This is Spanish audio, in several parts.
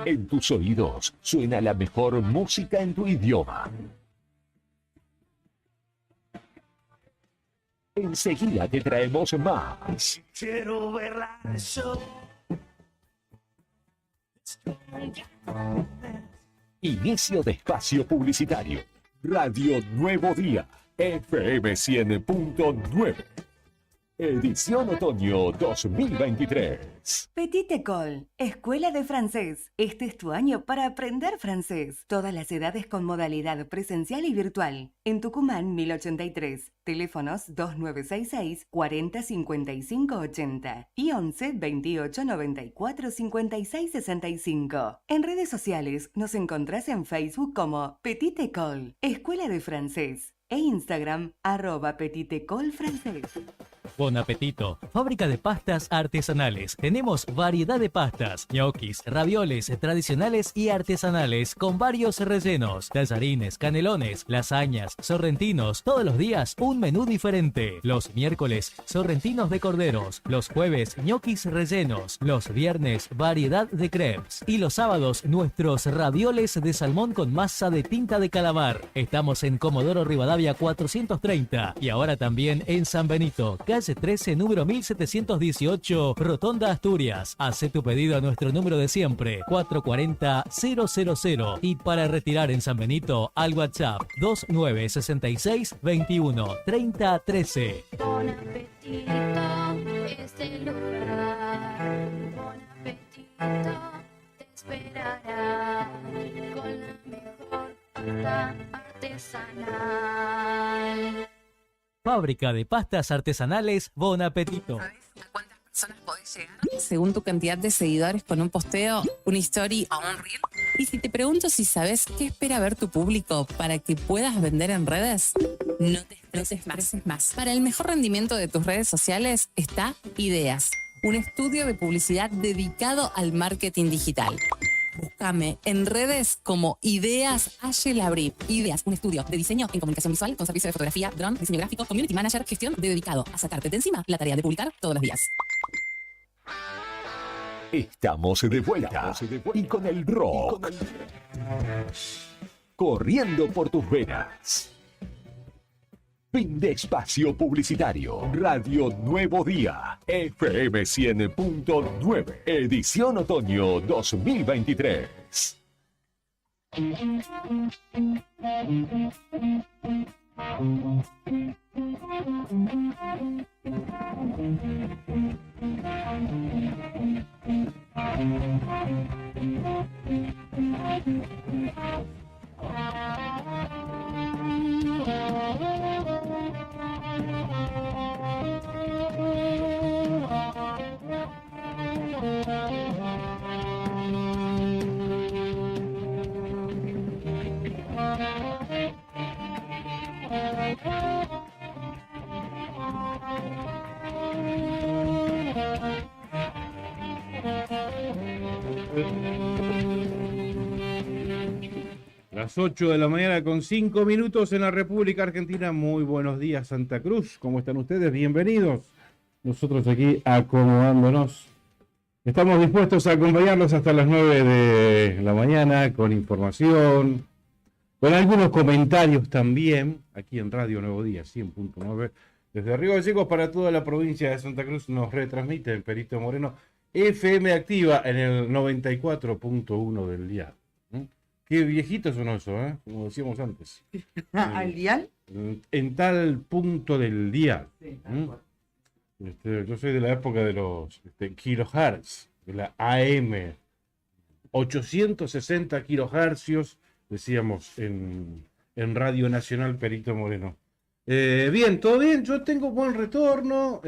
En tus oídos suena la mejor música en tu idioma. Enseguida te traemos más. Quiero verla eso. Inicio de espacio publicitario. Radio Nuevo Día, FM 100.9. Edición Otoño 2023. Petite École, Escuela de Francés. Este es tu año para aprender francés. Todas las edades con modalidad presencial y virtual. En Tucumán, 1083. Teléfonos 2966 40 55 80 y 11 28 94 56 65. En redes sociales nos encontrás en Facebook como Petite École, Escuela de Francés, e Instagram @Petite École Francés. Bon apetito, fábrica de pastas artesanales. Tenemos variedad de pastas, ñoquis, ravioles tradicionales y artesanales con varios rellenos, tallarines, canelones, lasañas, sorrentinos. Todos los días un menú diferente. Los miércoles, sorrentinos de corderos. Los jueves, ñoquis rellenos. Los viernes, variedad de crepes. Y los sábados, nuestros ravioles de salmón con masa de tinta de calamar. Estamos en Comodoro Rivadavia 430 y ahora también en San Benito, calle 13, número 1718, Rotonda Asturias. Hace tu pedido a nuestro número de siempre, 440-000. Y para retirar en San Benito, al WhatsApp 2966 21 30 13. Bon apetito es el lugar. Bon apetito te esperará con la mejor pasta artesanal. Fábrica de pastas artesanales Bon Apetito. ¿Sabes a cuántas personas podés llegar? Según tu cantidad de seguidores con un posteo, una story o un reel. Y si te pregunto si sabes qué espera ver tu público para que puedas vender en redes, no te estreses más. Para el mejor rendimiento de tus redes sociales está Ideas, un estudio de publicidad dedicado al marketing digital. Búscame en redes como Ideas Labrí. Ideas, un estudio de diseño en comunicación visual con servicio de fotografía, dron, diseño gráfico, community manager, gestión dedicado a sacarte de encima la tarea de publicar todos los días. Estamos de vuelta y con el rock corriendo por tus venas. Fin de espacio publicitario. Radio Nuevo Día, FM 100.9, edición otoño 2023. Las 8 de la mañana con 5 minutos en la República Argentina. Muy buenos días, Santa Cruz. ¿Cómo están ustedes? Bienvenidos. Nosotros aquí acomodándonos. Estamos dispuestos a acompañarlos hasta las 9 de la mañana con información, con algunos comentarios también, aquí en Radio Nuevo Día 100.9. Desde Río Gallegos para toda la provincia de Santa Cruz nos retransmite el Perito Moreno, FM activa en el 94.1 del dial. Qué viejito son eso, como decíamos antes. ¿Al dial? En tal punto del dial. Sí, yo soy de la época de los kilohertz, de la AM. 860 kilohercios, decíamos en Radio Nacional Perito Moreno. Bien, todo bien, yo tengo buen retorno.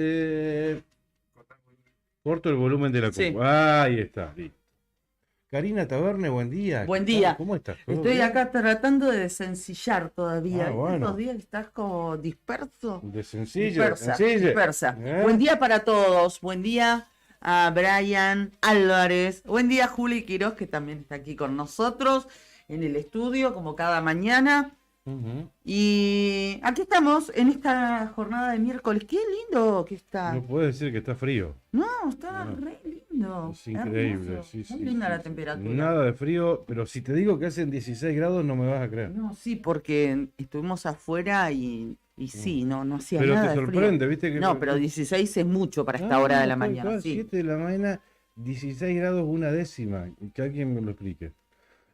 Corto el volumen de la compu. Ahí está. Karina Taberne, buen día. Buen ¿Qué tal? día. ¿Cómo estás? ¿Todo Estoy bien? acá tratando de desencillar todavía. Ah, bueno. Estos días estás como disperso. De sencilla, Dispersa, sencilla. dispersa. ¿Eh? Buen día para todos. Buen día a Brian Álvarez. Buen día a Juli Quiroz, que también está aquí con nosotros en el estudio, como cada mañana. Ujú. Y aquí estamos en esta jornada de miércoles. Qué lindo que está. No puedo decir que está frío. No, está No. re lindo. Es increíble. Hermoso. Sí, sí, Muy linda sí, la sí. temperatura. Nada de frío, pero si te digo que hacen 16 grados no me vas a creer. No, sí, porque estuvimos afuera y sí, no hacía Pero nada te de frío. sorprende, ¿viste? Que No, pero 16 es mucho para esta hora de la tal mañana, cual, sí. 7 de la mañana, 16 grados, una décima. Que alguien me lo explique.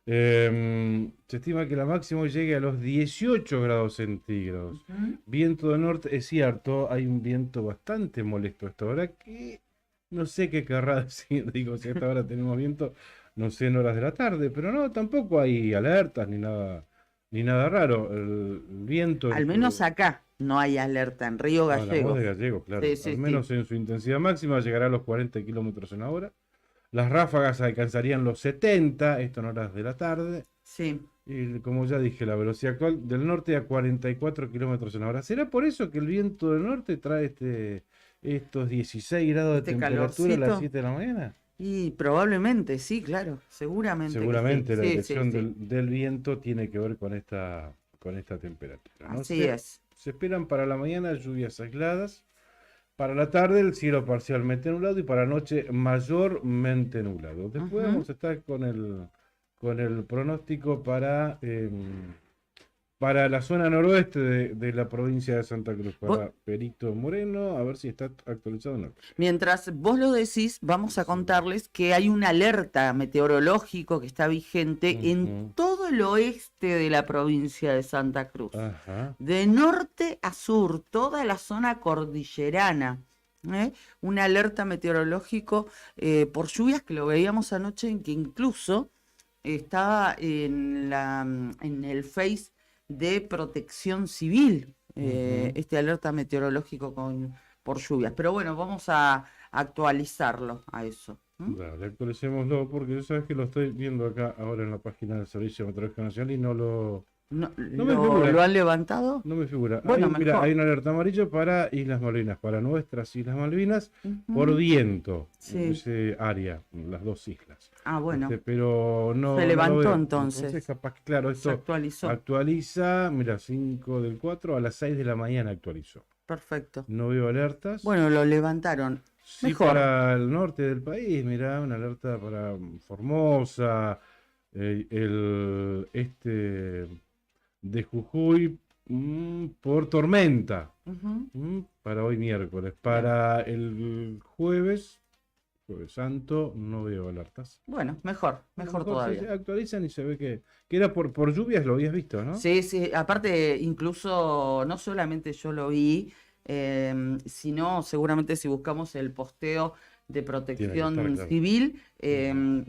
Se estima que la máxima llegue a los 18 grados centígrados. Ujú. Viento de norte, es cierto, hay un viento bastante molesto a esta hora que no sé qué querrá decir. Digo, si a esta hora tenemos viento, no sé en horas de la tarde, pero no, tampoco hay alertas ni nada raro. El viento. Al menos acá no hay alerta en Río La voz Gallegos. de Gallego, claro. Sí, sí, Al sí. menos en su intensidad máxima llegará a los 40 kilómetros en hora. Las ráfagas alcanzarían los 70, esto en horas de la tarde. Sí, Y como ya dije, la velocidad actual del norte a 44 kilómetros en hora. ¿Será por eso que el viento del norte trae estos 16 grados de Este temperatura a las calorcito. 7 de la mañana? y probablemente, sí, claro, seguramente. que Seguramente sí. la Sí, dirección sí, sí. del viento tiene que ver con esta temperatura, ¿no? Así es. Se esperan para la mañana lluvias aisladas. Para la tarde el cielo parcialmente nublado y para la noche mayormente nublado. Después Ujú. vamos a estar con el pronóstico para la zona noroeste de la provincia de Santa Cruz, para Perito Moreno, a ver si está actualizado o no. Mientras vos lo decís, vamos a contarles que hay una alerta meteorológico que está vigente Ujú. en todo el oeste de la provincia de Santa Cruz. Ajá. De norte a sur, toda la zona cordillerana. Una alerta meteorológico por lluvias que lo veíamos anoche, en que incluso estaba en el Face de Protección Civil, este alerta meteorológico por lluvias. Pero bueno, vamos a actualizarlo a eso. Dale, actualicémoslo porque sabes que lo estoy viendo acá ahora en la página del Servicio Meteorológico Nacional y No, me figura. ¿Lo han levantado? no me figura. Bueno, Mira, mejor. hay una alerta amarilla para Islas Malvinas, para nuestras Islas Malvinas, Ujú. por viento, Sí. ese área, las dos islas. Ah, bueno, Pero no. Se no levantó lo veo. entonces. Capaz que, claro, se esto actualizó. actualiza, mira, 5 del 4 a las 6 de la mañana actualizó. Perfecto. No veo alertas. Bueno, lo levantaron. Sí, mejor. para el norte del país, mira, una alerta para Formosa, el este de Jujuy, por tormenta, Ujú. para hoy miércoles. Para el jueves santo, no veo alertas. Bueno, mejor A lo mejor todavía. se actualizan y se ve que era por lluvias, lo habías visto, ¿no? Sí, sí, aparte incluso no solamente yo lo vi, sino seguramente si buscamos el posteo de Protección Tiene que estar, claro. Civil,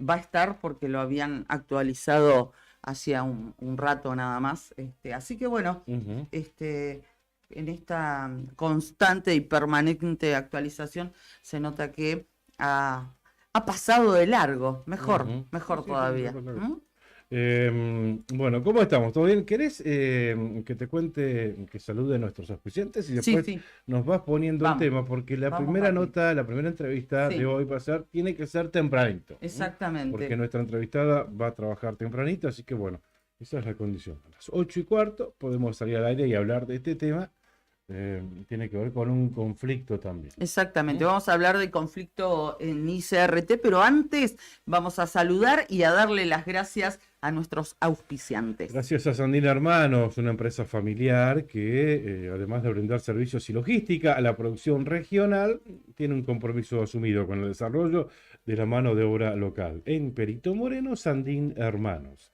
va a estar porque lo habían actualizado hacía un rato nada más. Así que bueno, Ujú. en esta constante y permanente actualización se nota que ha pasado de largo, mejor Ujú. Sí, sí, todavía. claro. ¿Mm? Bueno, ¿cómo estamos? ¿Todo bien? ¿Querés que te cuente, que salude a nuestros auspiciantes y Sí, después sí. nos vas poniendo Vamos. el tema? Porque la Vamos, primera Mati. nota, la primera entrevista Sí. de hoy va a ser, tiene que ser tempranito. Exactamente. Porque nuestra entrevistada va a trabajar tempranito, así que bueno, esa es la condición. A las 8:15 podemos salir al aire y hablar de este tema. Tiene que ver con un conflicto también. Exactamente, vamos a hablar del conflicto en ICRT, pero antes vamos a saludar y a darle las gracias a nuestros auspiciantes. Gracias a Sandina Hermanos, una empresa familiar que, además de brindar servicios y logística a la producción regional, tiene un compromiso asumido con el desarrollo de la mano de obra local. En Perito Moreno, Sandín Hermanos.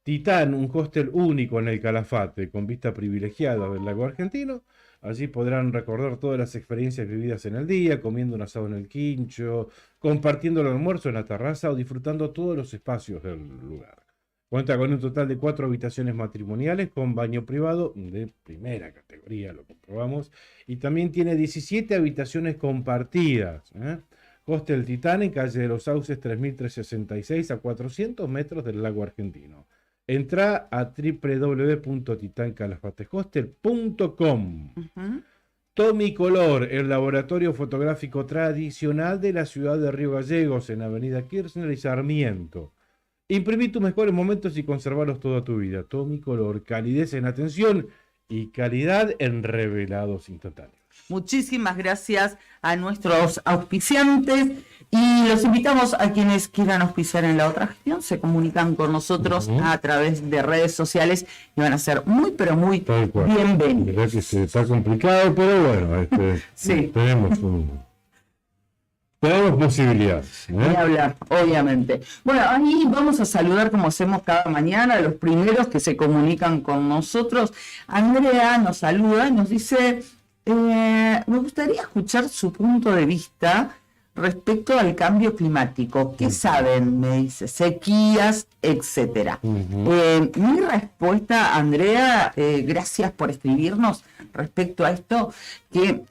Titán, un hostel único en el Calafate, con vista privilegiada del lago argentino. Allí podrán recordar todas las experiencias vividas en el día, comiendo un asado en el quincho, compartiendo el almuerzo en la terraza o disfrutando todos los espacios del lugar. Cuenta con un total de 4 habitaciones matrimoniales con baño privado de primera categoría, lo comprobamos, y también tiene 17 habitaciones compartidas, Hostel Titán en calle de los Sauces 3366 a 400 metros del lago argentino. Entra a www.titancalafatehostel.com. Tommy Color, el laboratorio fotográfico tradicional de la ciudad de Río Gallegos, en Avenida Kirchner y Sarmiento. Imprimí tus mejores momentos y conservarlos toda tu vida. Tommy Color, calidez en atención y calidad en revelados instantáneos. Muchísimas gracias a nuestros auspiciantes y los invitamos a quienes quieran auspiciar en la otra gestión, se comunican con nosotros a través de redes sociales y van a ser muy, pero muy bienvenidos. Verdad que está complicado, pero bueno, Sí. tenemos posibilidades. Ni hablar, obviamente. Bueno, ahí vamos a saludar como hacemos cada mañana a los primeros que se comunican con nosotros. Andrea nos saluda y nos dice, me gustaría escuchar su punto de vista respecto al cambio climático. ¿Qué saben? Me dice, sequías, etcétera. Mi respuesta, Andrea, gracias por escribirnos respecto a esto, que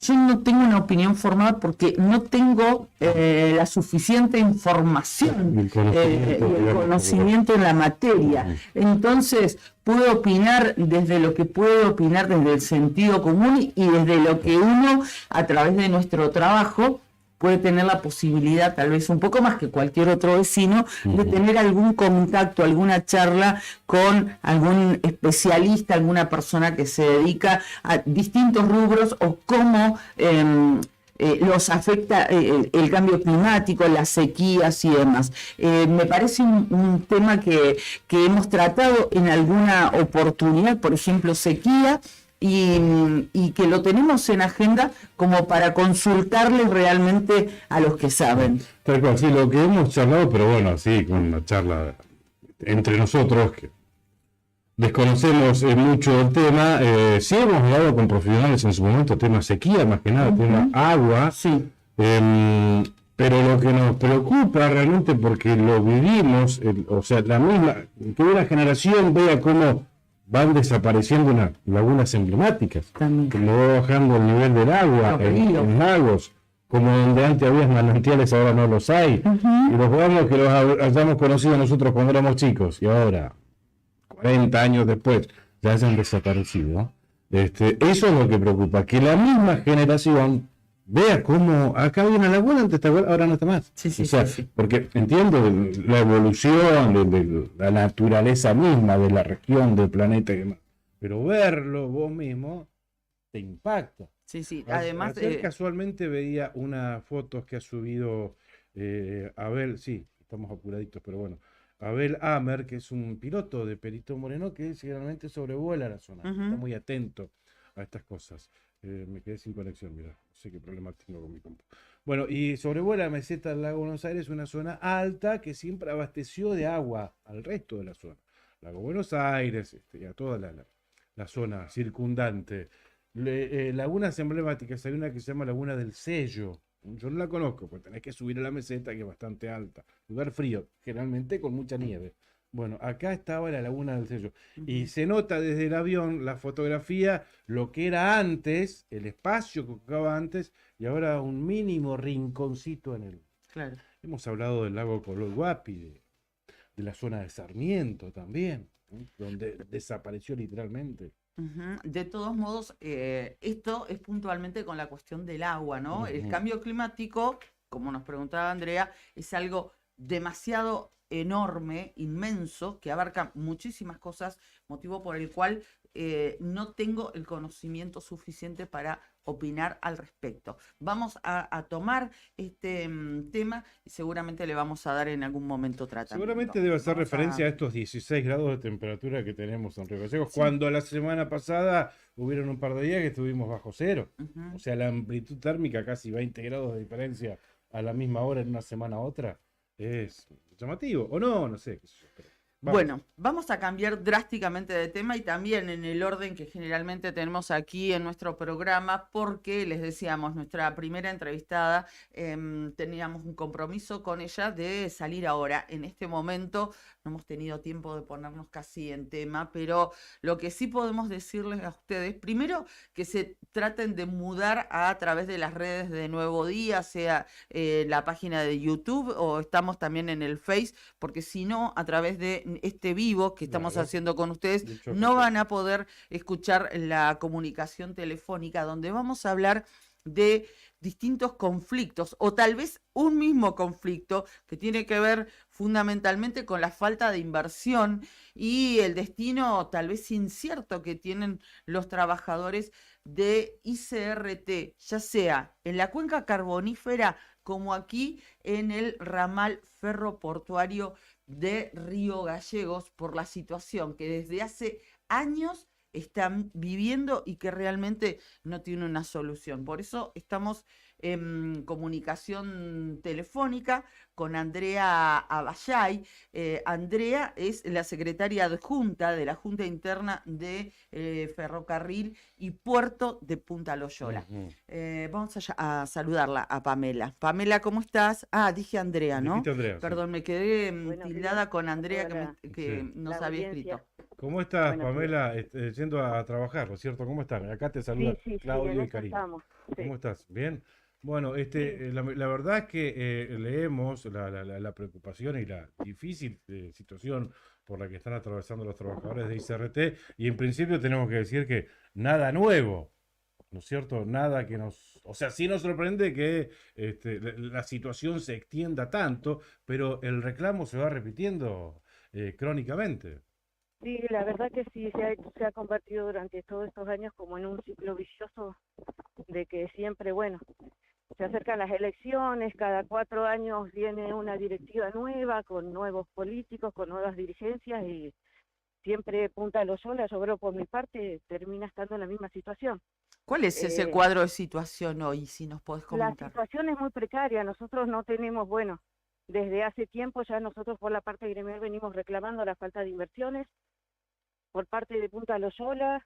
yo no tengo una opinión formada porque no tengo la suficiente información y el conocimiento en la materia. Entonces, puedo opinar desde lo que puedo opinar desde el sentido común y desde lo que uno, a través de nuestro trabajo, puede tener la posibilidad, tal vez un poco más que cualquier otro vecino, de tener algún contacto, alguna charla con algún especialista, alguna persona que se dedica a distintos rubros o cómo los afecta el cambio climático, las sequías y demás. Me parece un tema que hemos tratado en alguna oportunidad, por ejemplo, sequía, y que lo tenemos en agenda como para consultarle realmente a los que saben. Tal cual, sí, lo que hemos charlado, pero bueno, sí, con una charla entre nosotros, que desconocemos mucho el tema, sí hemos hablado con profesionales en su momento, tema sequía, más que nada, tema agua, Sí. Pero lo que nos preocupa realmente, porque lo vivimos, o sea, la misma, que una generación vea cómo van desapareciendo unas lagunas emblemáticas, También. que lo va bajando el nivel del agua Los en ríos. lagos, como donde antes había manantiales, ahora no los hay. Y los vamos que los hayamos conocido nosotros cuando éramos chicos, y ahora, 40 años después, ya hayan desaparecido. Eso es lo que preocupa, que la misma generación vea cómo acá había una laguna antes, ahora no está más. Sí, sí, O sea, sí. porque entiendo la evolución de la naturaleza misma de la región, del planeta y demás, pero verlo vos mismo te impacta. Sí, sí. Además, Ayer casualmente veía unas fotos que ha subido Abel, sí, estamos apuraditos, pero bueno, Abel Amer, que es un piloto de Perito Moreno que generalmente sobrevuela la zona, está muy atento a estas cosas. Me quedé sin conexión, mira, no sé qué problema tengo con mi compu. Bueno, y sobrevuela la meseta del lago Buenos Aires, una zona alta que siempre abasteció de agua al resto de la zona. Lago Buenos Aires, y a toda la zona circundante. Lagunas emblemáticas, hay una que se llama Laguna del Sello. Yo no la conozco, porque tenés que subir a la meseta, que es bastante alta. Lugar frío, generalmente con mucha nieve. Bueno, acá estaba la Laguna del Sello. Y se nota desde el avión la fotografía, lo que era antes, el espacio que ocupaba antes, y ahora un mínimo rinconcito en él. claro. Hemos hablado del lago Cololhuapi, de la zona de Sarmiento también, donde desapareció literalmente. De todos modos, esto es puntualmente con la cuestión del agua, ¿no? El cambio climático, como nos preguntaba Andrea, es algo demasiado enorme, inmenso, que abarca muchísimas cosas, motivo por el cual no tengo el conocimiento suficiente para opinar al respecto. Vamos a tomar este tema y seguramente le vamos a dar en algún momento tratamiento. Seguramente debe hacer Vamos referencia a estos 16 grados de temperatura que tenemos en Río Gallegos, Sí. cuando la semana pasada hubieron un par de días que estuvimos bajo cero. O sea, la amplitud térmica, casi 20 grados de diferencia a la misma hora en una semana a otra, es llamativo. O no, no sé. Qué sé yo, pero Vamos. Bueno, vamos a cambiar drásticamente de tema y también en el orden que generalmente tenemos aquí en nuestro programa, porque les decíamos, nuestra primera entrevistada, teníamos un compromiso con ella de salir ahora. En este momento no hemos tenido tiempo de ponernos casi en tema, pero lo que sí podemos decirles a ustedes, primero que se traten de mudar a través de las redes de Nuevo Día, sea la página de YouTube o estamos también en el Face, porque si no, a través de este vivo que estamos Claro. haciendo con ustedes, Dicho no que- van a poder escuchar la comunicación telefónica donde vamos a hablar de distintos conflictos o tal vez un mismo conflicto que tiene que ver fundamentalmente con la falta de inversión y el destino tal vez incierto que tienen los trabajadores de ICRT, ya sea en la cuenca carbonífera como aquí en el ramal ferroportuario de Río Gallegos, por la situación que desde hace años están viviendo y que realmente no tiene una solución. Por eso estamos en comunicación telefónica con Andrea Abayay. Andrea es la secretaria adjunta de la Junta Interna de Ferrocarril y Puerto de Punta Loyola. Ujú. Vamos a saludarla a Pamela. Pamela, ¿cómo estás? Ah, dije Andrea, ¿no? Dijiste Andrea, sí. Perdón, me quedé Buenos tildada días con a Andrea toda que Sí. nos la había audiencia. escrito. ¿Cómo estás, Buenos Pamela? Yendo a trabajar, ¿no es cierto? ¿Cómo estás? Acá te saluda Sí, Claudio en y eso Karina. estamos. Sí. ¿Cómo estás? ¿Bien? Bueno, Sí. la verdad es que leemos la preocupación y la difícil situación por la que están atravesando los trabajadores de ICRT y en principio tenemos que decir que nada nuevo, ¿no es cierto? Nada que nos... O sea, sí nos sorprende que la situación se extienda tanto, pero el reclamo se va repitiendo crónicamente. Sí, la verdad que sí, se ha convertido durante todos estos años como en un ciclo vicioso de que siempre, bueno, se acercan las elecciones, cada 4 años viene una directiva nueva, con nuevos políticos, con nuevas dirigencias y siempre Punta Loyola, yo creo por mi parte, termina estando en la misma situación. ¿Cuál es ese Eh, cuadro de situación hoy, si nos podés La comentar? situación es muy precaria, nosotros no tenemos, bueno, desde hace tiempo ya nosotros por la parte gremial venimos reclamando la falta de inversiones, por parte de Punta Loyola,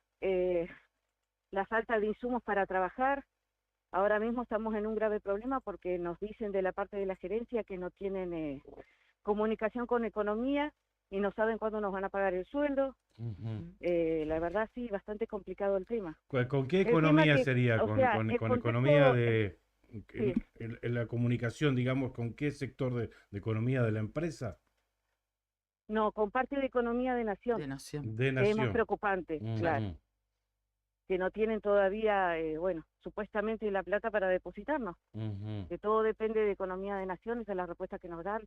la falta de insumos para trabajar. Ahora mismo estamos en un grave problema porque nos dicen de la parte de la gerencia que no tienen comunicación con economía y no saben cuándo nos van a pagar el sueldo. Ujú. La verdad sí, bastante complicado el tema. ¿Con qué El tema economía que, sería? o sea, el Con contexto, economía de... sí. en la comunicación, digamos, ¿con qué sector de economía de la empresa? No, con parte de economía de nación, De Nación. De que es más nación. preocupante, claro, Ujú. que no tienen todavía, bueno, supuestamente la plata para depositarnos, Ujú. que todo depende de economía de nación, esa es la respuesta que nos dan.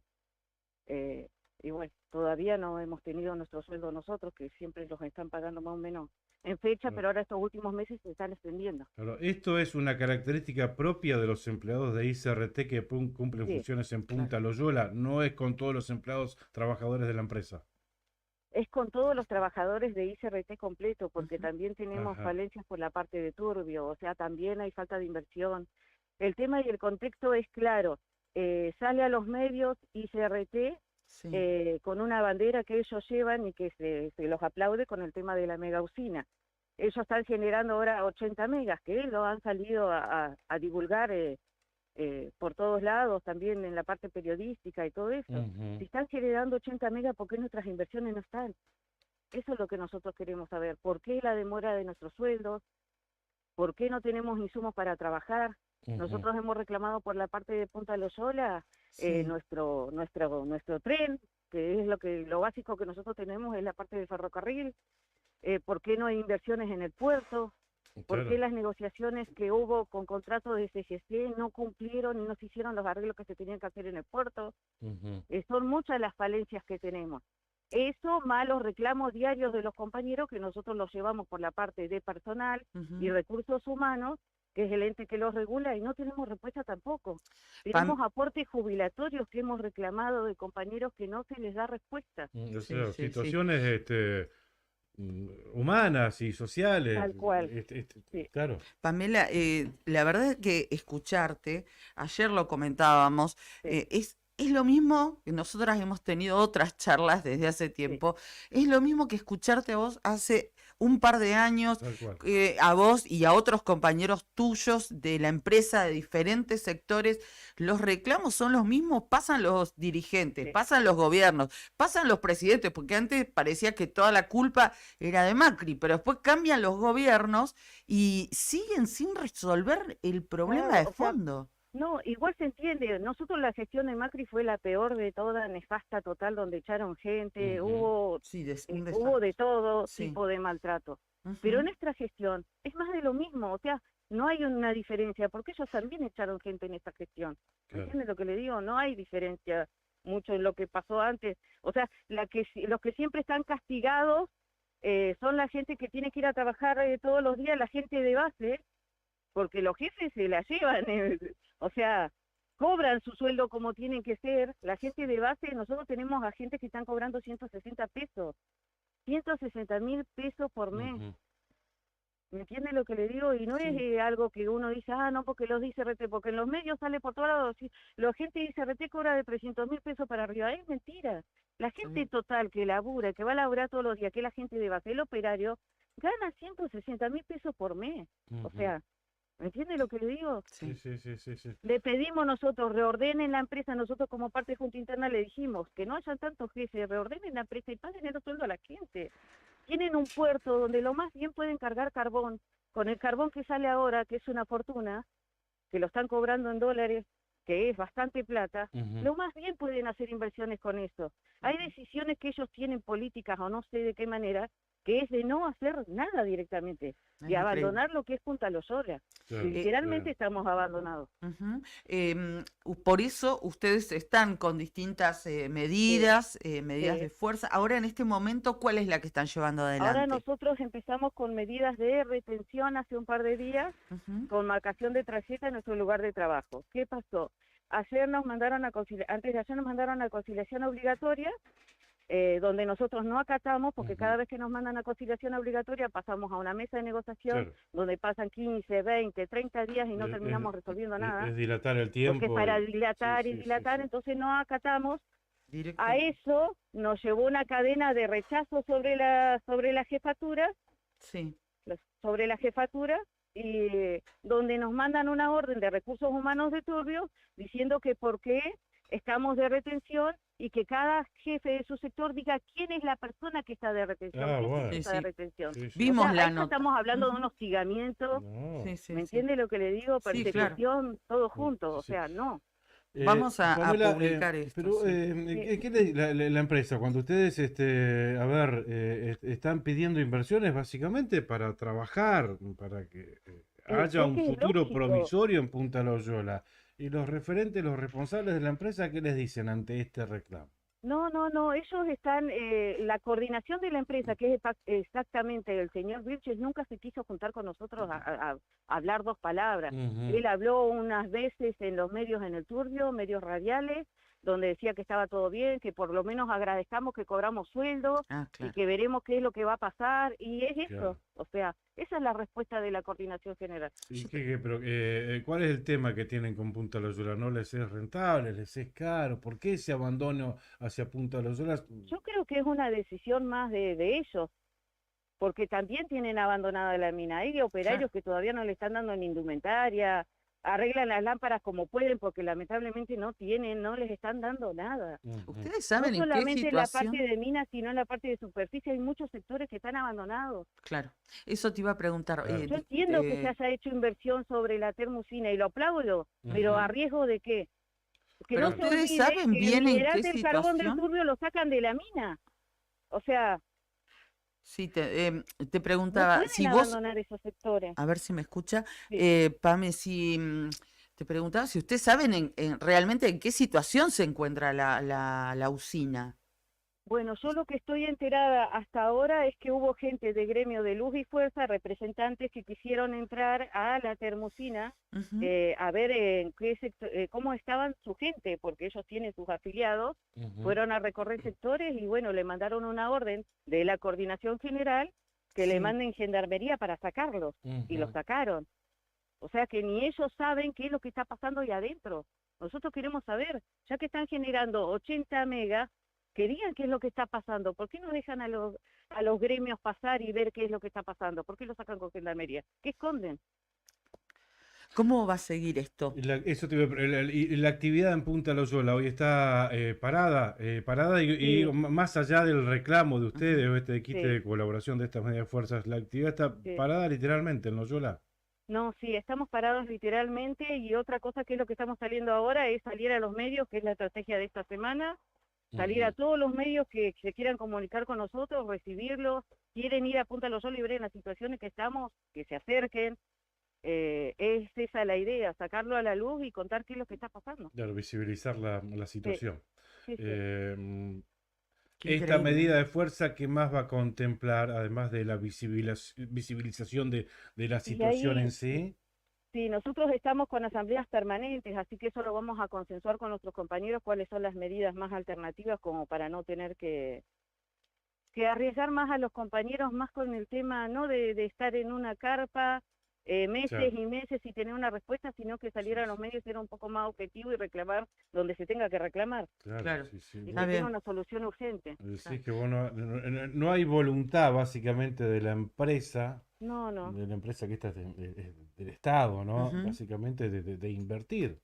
Y bueno, todavía no hemos tenido nuestro sueldo nosotros, que siempre los están pagando más o menos en fecha, Claro. pero ahora estos últimos meses se están extendiendo. Claro, esto es una característica propia de los empleados de ICRT que cumplen Sí, funciones en Punta Loyola, no es con todos los empleados trabajadores de la empresa. es con todos los trabajadores de ICRT completo, porque Ujú. también tenemos Ajá. falencias por la parte de turbio, o sea, también hay falta de inversión. El tema y el contexto es claro, sale a los medios ICRT Sí. con una bandera que ellos llevan y que se los aplaude con el tema de la mega usina. Ellos están generando ahora 80 megas, que lo han salido a divulgar por todos lados, también en la parte periodística y todo eso. Ujú. Si están generando 80 megas, ¿por qué nuestras inversiones no están? Eso es lo que nosotros queremos saber. ¿Por qué la demora de nuestros sueldos? ¿Por qué no tenemos insumos para trabajar? Ujú. Nosotros hemos reclamado por la parte de Punta Loyola Sí. nuestro tren, que es lo básico que nosotros tenemos es la parte del ferrocarril. ¿Por qué no hay inversiones en el puerto? ¿Por Claro. qué las negociaciones que hubo con contratos de CGC no cumplieron y no se hicieron los arreglos que se tenían que hacer en el puerto? Ujú. Son muchas las falencias que tenemos. Eso más los reclamos diarios de los compañeros que nosotros los llevamos por la parte de personal Ujú. y recursos humanos, que es el ente que los regula, y no tenemos respuesta tampoco. Tenemos aportes jubilatorios que hemos reclamado de compañeros que no se les da respuesta. O Sí, sea, sí, sí. situaciones humanas y sociales. Tal cual. Sí. Claro. Pamela, la verdad es que escucharte, ayer lo comentábamos, Sí. es es lo mismo que nosotras hemos tenido otras charlas desde hace tiempo, es lo mismo que escucharte a vos hace un par de años, Tal cual. a vos y a otros compañeros tuyos de la empresa de diferentes sectores. Los reclamos son los mismos, pasan los dirigentes, Sí. pasan los gobiernos, pasan los presidentes, porque antes parecía que toda la culpa era de Macri, pero después cambian los gobiernos y siguen sin resolver el problema Claro, de o sea, fondo. no, igual se entiende. Nosotros la gestión de Macri fue la peor de toda, nefasta total, donde echaron gente, Ujú. Sí, un hubo de desastre. todo Sí. tipo de maltrato. Pero Ujú. nuestra gestión es más de lo mismo, o sea, no hay una diferencia, porque ellos también echaron gente en esta gestión. Claro. ¿Entiendes lo que le digo? No hay diferencia mucho en lo que pasó antes. O sea, los que siempre están castigados son la gente que tiene que ir a trabajar todos los días, la gente de base, porque los jefes se la llevan, o sea, cobran su sueldo como tienen que ser. La gente de base, nosotros tenemos a gente que están cobrando 160 pesos, 160.000 pesos por mes. Ujú. ¿Me entiende lo que le digo? Y no es algo que uno dice, no, porque los dice RT, porque en los medios sale por todos lados. La gente dice RT cobra de 300.000 pesos para arriba. Es mentira. La gente total que labura, que va a laburar todos los días, que es la gente de base, el operario, gana 160.000 pesos por mes. O Ujú. sea, ¿me entiende lo que le digo? Sí, sí, sí, sí, sí. Le pedimos nosotros, reordenen la empresa, nosotros como parte de Junta Interna le dijimos que no hayan tantos jefes, reordenen la empresa y paguen el sueldo a la gente. Tienen un puerto donde lo más bien pueden cargar carbón, con el carbón que sale ahora, que es una fortuna, que lo están cobrando en dólares, que es bastante plata, Ujú. lo más bien pueden hacer inversiones con eso. Hay decisiones que ellos tienen políticas o no sé de qué manera, que es de no hacer nada directamente, Es de increíble. abandonar lo que es Punta Loyola. Claro, Literalmente claro. estamos abandonados. Ujú. Por eso ustedes están con distintas medidas, medidas sí. de fuerza. Ahora, en este momento, ¿cuál es la que están llevando Ahora adelante? nosotros empezamos con medidas de retención hace un par de días, Ujú. con marcación de tarjeta en nuestro lugar de trabajo. ¿Qué pasó? Ayer nos mandaron antes de ayer nos mandaron a conciliación obligatoria, donde nosotros no acatamos, porque cada vez que nos mandan a conciliación obligatoria pasamos a una mesa de negociación, Claro. donde pasan 15, 20, 30 días y no terminamos resolviendo nada, Es dilatar el porque es tiempo. para y- dilatar sí, y sí, sí, dilatar, sí. entonces no acatamos. Directo. A eso nos llevó una cadena de rechazo sobre la jefatura, Sí. sobre la jefatura, y donde nos mandan una orden de recursos humanos de Turbio diciendo que por qué estamos de retención y que cada jefe de su sector diga quién es la persona que está de retención, Ah, qué bueno. jefe está Sí, de sí. retención. Sí, sí. Vimos O sea, la ahí ya nota. estamos hablando de Ujú. un hostigamiento, No. Sí, sí, ¿me sí. entiende lo que le digo? Sí, claro. Persecución, todo junto, o sí. sea, no. Vamos a Pamela, publicar esto. pero Sí. ¿qué la empresa? Cuando ustedes, a ver, están pidiendo inversiones básicamente para trabajar, para que haya Es un que es futuro lógico. promisorio en Punta Loyola. Y los referentes, los responsables de la empresa, ¿qué les dicen ante este reclamo? No, ellos están, la coordinación de la empresa, que es exactamente el señor Vilches, nunca se quiso juntar con nosotros a hablar dos palabras. Ujú. Él habló unas veces en los medios en el Turbio, medios radiales, donde decía que estaba todo bien, que por lo menos agradezcamos que cobramos sueldo Ah, y claro. que veremos qué es lo que va a pasar, y es Claro. eso, o sea, esa es la respuesta de la coordinación general. ¿Y pero, cuál es el tema que tienen con Punta Loyola? ¿No les es rentable? ¿Les es caro? ¿Por qué ese abandono hacia Punta Loyola? Yo creo que es una decisión más de ellos, porque también tienen abandonada la mina. Hay operarios que todavía no le están dando ni indumentaria, arreglan las lámparas como pueden, porque lamentablemente no les están dando nada. Ujú. ¿Ustedes No saben en qué solamente en la situación? parte de minas, sino en la parte de superficie, hay muchos sectores que están abandonados. Claro, eso te iba a preguntar. Claro. Yo entiendo que se haya hecho inversión sobre la termocina y lo aplaudo, pero Ujú. ¿a riesgo de qué? Que Pero no se ustedes olvide saben que el bien en mineral qué del carbón del situación. Turbio lo sacan de la mina. O sea, Sí, te no preguntaba, pueden si vos, abandonar esos sectores. a ver si me escucha, Sí. Pame, si te preguntaba si ustedes saben realmente en qué situación se encuentra la usina. Bueno, yo lo que estoy enterada hasta ahora es que hubo gente de gremio de Luz y Fuerza, representantes que quisieron entrar a la termocina Ujú. a ver en qué cómo estaban su gente, porque ellos tienen sus afiliados, Ujú. fueron a recorrer sectores y bueno, le mandaron una orden de la coordinación general que le Sí. manden gendarmería para sacarlos, y los Ujú. sacaron. O sea que ni ellos saben qué es lo que está pasando ahí adentro. Nosotros queremos saber, ya que están generando 80 megas, que digan qué es lo que está pasando. ¿Por qué no dejan a los gremios pasar y ver qué es lo que está pasando? ¿Por qué lo sacan con gendarmería? ¿Qué esconden? ¿Cómo va a seguir esto? Eso te iba a y la actividad en Punta Loyola hoy está parada y Sí. más allá del reclamo de ustedes o este quite Sí. de colaboración de estas medias fuerzas, la actividad está Sí. parada literalmente en Loyola. No, sí, estamos parados literalmente y otra cosa que es lo que estamos saliendo ahora es salir a los medios, que es la estrategia de esta semana, salir a todos los medios que se quieran comunicar con nosotros, recibirlos, quieren ir a Punta Loyola y ver en las situaciones que estamos, que se acerquen. Es esa la idea, sacarlo a la luz y contar qué es lo que está pasando. Claro, visibilizar la situación. Sí, sí. Qué Esta increíble. medida de fuerza, ¿qué más va a contemplar, además de la visibilización de la situación ahí- en sí? Sí, nosotros estamos con asambleas permanentes, así que eso lo vamos a consensuar con nuestros compañeros, cuáles son las medidas más alternativas como para no tener que arriesgar más a los compañeros, más con el tema no de estar en una carpa meses Claro. y meses y tener una respuesta, sino que salir a los medios, ser un poco más objetivo y reclamar donde se tenga que reclamar Claro. Sí, sí. y Está que bien. tenga una solución urgente. Decís que no hay voluntad básicamente de la empresa, No, no. que está del Estado, ¿no? Ujú. Básicamente de invertir.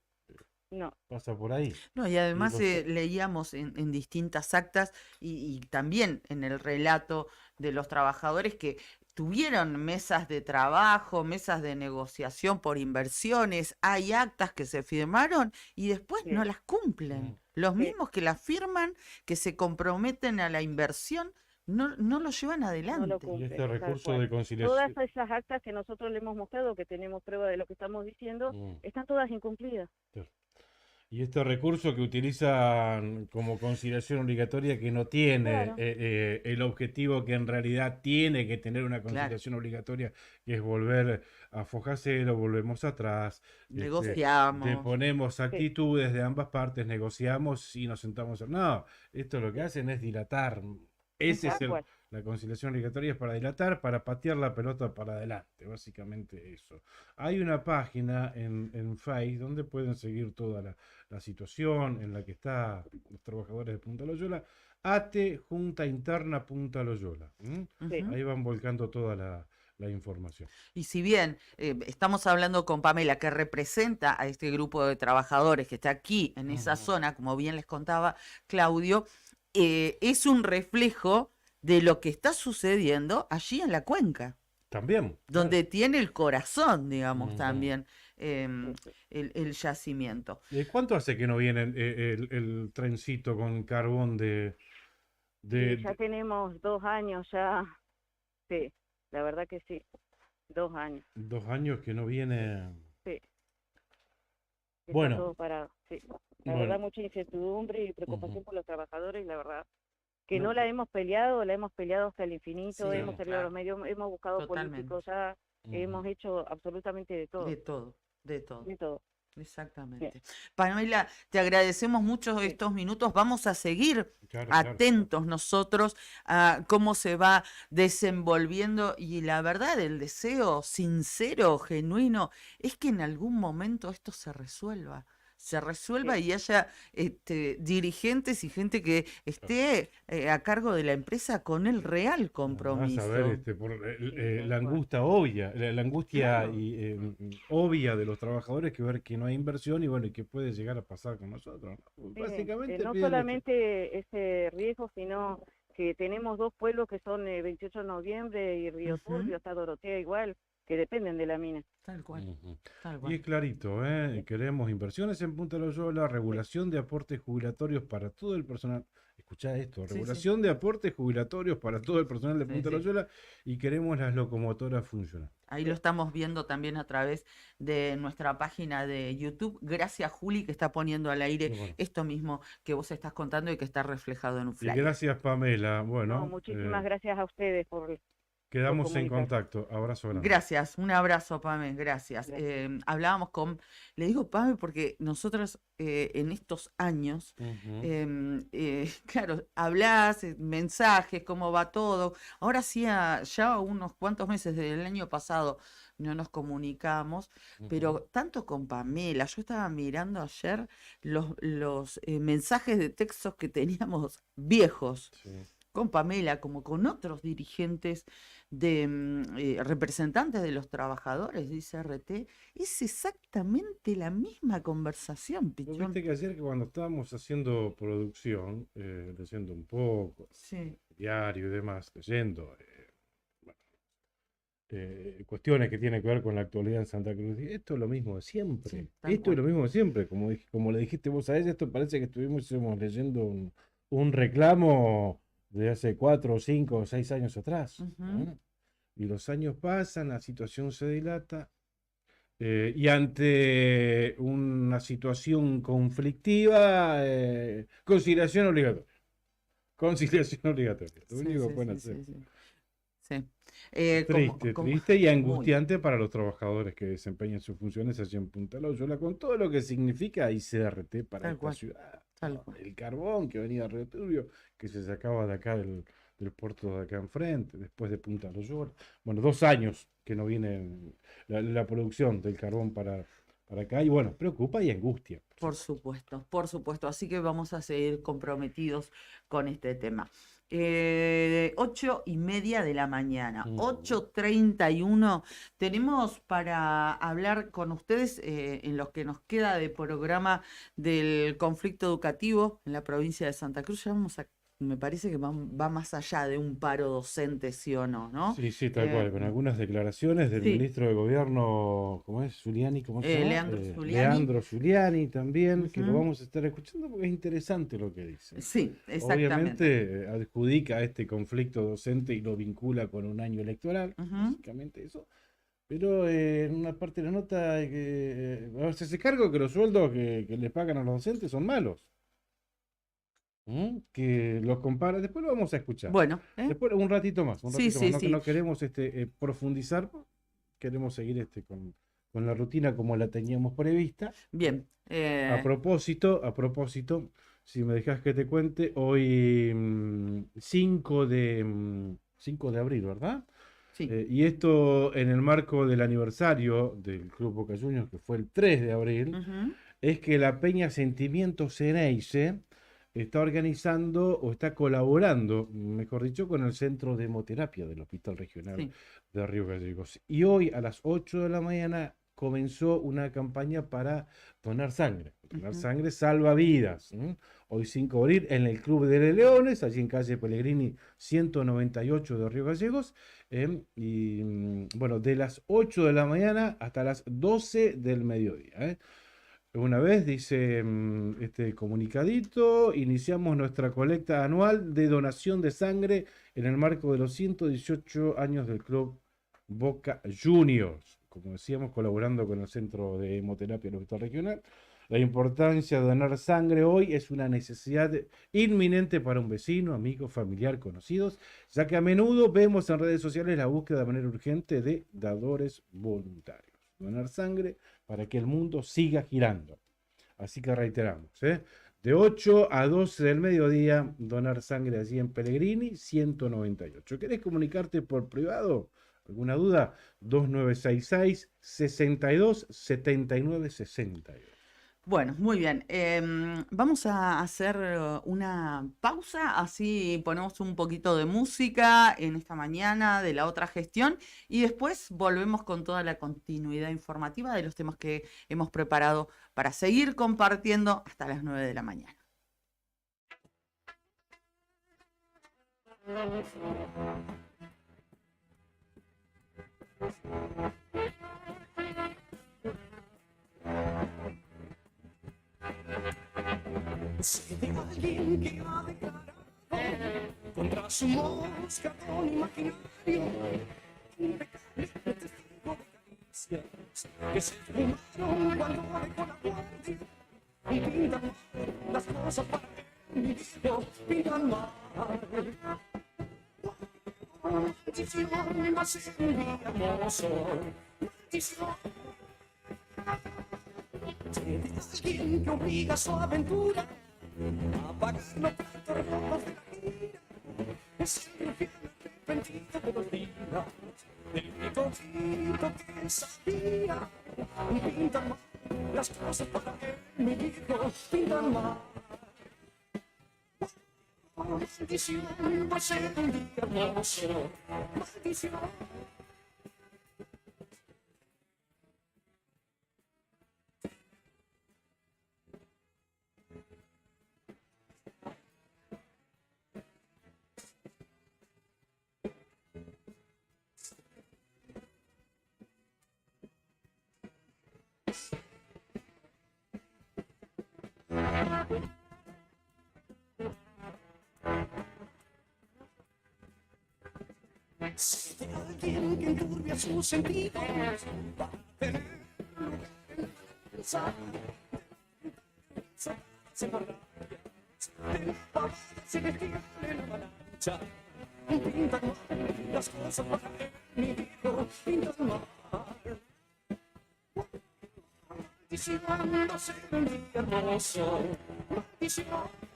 No, Pasa por ahí. No, y además vos- leíamos en distintas actas y también en el relato de los trabajadores que tuvieron mesas de trabajo, mesas de negociación por inversiones, hay actas que se firmaron y después Sí. no las cumplen. Los Sí. mismos que las firman, que se comprometen a la inversión, no lo llevan no lo adelante. Y cumplen. este tal recurso cual. de conciliación. Todas esas actas que nosotros le hemos mostrado, que tenemos prueba de lo que estamos diciendo, están todas incumplidas. Y este recurso que utilizan como conciliación obligatoria que no tiene Claro. el objetivo que en realidad tiene que tener una Claro. conciliación obligatoria, que es volver a foja cero, volvemos atrás, Negociamos. ponemos actitudes de ambas partes, negociamos y nos sentamos. No, esto lo que hacen es dilatar. Ese es Tal cual. la conciliación obligatoria es para dilatar, para patear la pelota para adelante, básicamente eso. Hay una página en Face donde pueden seguir toda la situación en la que están los trabajadores de Punta Loyola, ATE Junta Interna Punta Loyola. Sí. Ujú. Ahí van volcando toda la información. Y si bien estamos hablando con Pamela, que representa a este grupo de trabajadores que está aquí en esa zona, como bien les contaba Claudio, es un reflejo de lo que está sucediendo allí en la cuenca, También. donde tiene el corazón, digamos, Ujú. también el yacimiento. ¿Cuánto hace que no viene el trencito con carbón Y ya tenemos 2 años ya. Sí, la verdad que sí. 2 años. 2 años que no viene? Sí. Está Bueno. todo parado, sí. La Bueno. verdad, mucha incertidumbre y preocupación Ujú. por los trabajadores, la verdad. Que No. no la hemos peleado hasta el infinito, Sí, hemos salido a claro. los medios, hemos buscado Totalmente. políticos ya, hemos Ujú. hecho absolutamente de todo. De todo, de todo. De todo. Exactamente. Pamela, te agradecemos mucho Sí. estos minutos. Vamos a seguir Claro, claro. atentos nosotros a cómo se va desenvolviendo y la verdad, el deseo sincero, genuino, es que en algún momento esto se resuelva Sí. y haya dirigentes y gente que esté a cargo de la empresa con el real Vas compromiso. a ver, por tal la cual. angustia obvia, la angustia Claro. obvia de los trabajadores que ver que no hay inversión y bueno, y qué puede llegar a pasar con nosotros, ¿no? Sí, Básicamente no piden solamente ese riesgo, sino que tenemos 2 pueblos que son 28 de noviembre y Río Ujú. Turbio, está Dorotea igual, que dependen de la mina. Tal cual, Ujú. tal Y cual. es clarito, queremos inversiones en Punta Loyola, regulación de aportes jubilatorios para todo el personal. Escuchá esto, Sí, sí. regulación de aportes jubilatorios para todo el personal de Sí, Punta sí. Loyola y queremos las locomotoras funcionando. Ahí lo estamos viendo también a través de nuestra página de YouTube. Gracias, Juli, que está poniendo al aire Bueno. esto mismo que vos estás contando y que está reflejado en un Y flyer. gracias, Pamela. Bueno, No, muchísimas gracias a ustedes por Quedamos en comunicar. contacto. Abrazo grande. Gracias, un abrazo, Pame, gracias. Gracias. Hablábamos le digo Pame porque nosotros en estos años, claro, hablás, mensajes, cómo va todo. Ahora sí, ya unos cuantos meses del año pasado no nos comunicamos, pero tanto con Pamela, yo estaba mirando ayer los mensajes de textos que teníamos viejos. Sí. Con Pamela, como con otros dirigentes representantes de los trabajadores, dice RT, es exactamente la misma conversación, Vos Pichón. viste que ayer que cuando estábamos haciendo producción, leyendo un poco, Sí, diario y demás, leyendo bueno, cuestiones que tienen que ver con la actualidad en Santa Cruz, dije, esto es lo mismo de siempre. sí, tal Esto es lo cual. mismo de siempre. Como le dijiste vos a ella, esto parece que estuvimos leyendo un reclamo de hace 4, 5 o 6 años atrás. Ujú. Y los años pasan, la situación se dilata. Y ante una situación conflictiva, conciliación obligatoria. Conciliación obligatoria. Lo Sí, único que sí, pueden sí, hacer. sí, sí. Sí. Triste y Muy, angustiante para los trabajadores que desempeñan sus funciones allí en Punta Loyola, con todo lo que significa ICRT para Tal esta cual, ciudad. tal ¿no? cual. El carbón que venía de Río Turbio, que se sacaba de acá del puerto de acá enfrente, después de Punta Loyola. Bueno, 2 años que no viene la producción del carbón para acá, y bueno, preocupa y angustia. Por supuesto, por supuesto. Así que vamos a seguir comprometidos con este tema. 8:30 de la mañana, 8:31. Tenemos para hablar con ustedes en lo que nos queda de programa del conflicto educativo en la provincia de Santa Cruz. Ya me parece que va más allá de un paro docente, sí o no, ¿no? Sí, sí, tal cual, con algunas declaraciones del Sí. ministro de Gobierno, ¿cómo es? Giuliani, ¿cómo se llama? Leandro Giuliani. Leandro Giuliani también, que lo Ujú. vamos a estar escuchando porque es interesante lo que dice. Sí, exactamente. Obviamente adjudica este conflicto docente y lo vincula con un año electoral, Ujú. básicamente eso. Pero en una parte de la nota hay que a ver, se hace cargo que los sueldos que les pagan a los docentes son malos. Que los compara, después lo vamos a escuchar. Bueno, Después un ratito más, Sí, sí, No, sí. no queremos profundizar, queremos seguir con la rutina como la teníamos prevista. Bien. A propósito, si me dejas que te cuente, hoy 5 de abril, ¿verdad? Sí. Y esto en el marco del aniversario del Club Boca Juniors, que fue el 3 de abril, Ujú. es que la Peña Sentimiento Ceneice está organizando o está colaborando, mejor dicho, con el Centro de Hemoterapia del Hospital Regional Sí. de Río Gallegos. Y hoy a las 8 de la mañana comenzó una campaña para donar sangre. Donar Ujú. sangre salva vidas. Hoy 5 de abril en el Club de Leones, allí en calle Pellegrini 198 de Río Gallegos. Y bueno, de las 8 de la mañana hasta las 12 del mediodía. Una vez, dice este comunicadito, iniciamos nuestra colecta anual de donación de sangre en el marco de los 118 años del Club Boca Juniors. Como decíamos, colaborando con el Centro de Hemoterapia del Hospital Regional. La importancia de donar sangre hoy es una necesidad inminente para un vecino, amigo, familiar, conocidos, ya que a menudo vemos en redes sociales la búsqueda de manera urgente de dadores voluntarios. Donar sangre para que el mundo siga girando. Así que reiteramos, de 8 a 12 del mediodía, donar sangre allí en Pellegrini 198. ¿Querés comunicarte por privado? ¿Alguna duda? 2966 62 79 62. Bueno, muy bien. Vamos a hacer una pausa, así ponemos un poquito de música en esta mañana de la otra gestión y después volvemos con toda la continuidad informativa de los temas que hemos preparado para seguir compartiendo hasta las 9 de la mañana. Sé de alguien que ha declarado contra su moscardón imaginario un testigo de caricias que se fumaron cuando dejó la guardia. Pintan mal las cosas para él, mi viejo, pintan mal. Maldición, va a ser un día hermoso. Maldición. Tiene alguien que obliga a su aventura a pagar los platos rojos de la ira. Es el infierno arrepentido de los días. El único grito que sabía. Pintan mal las cosas para que mi hijo pintan mal. Maldición, va a ser un día hermoso. Maldición. Sé de alguien que enturbia sus sentidos para tener lugar en la pensar. Se marraya, de la pavada se vestían en la avalancha. Pintan mal las cosas para que mi hijo pintan mal. Maldición, va a ser un día hermoso. Maldición.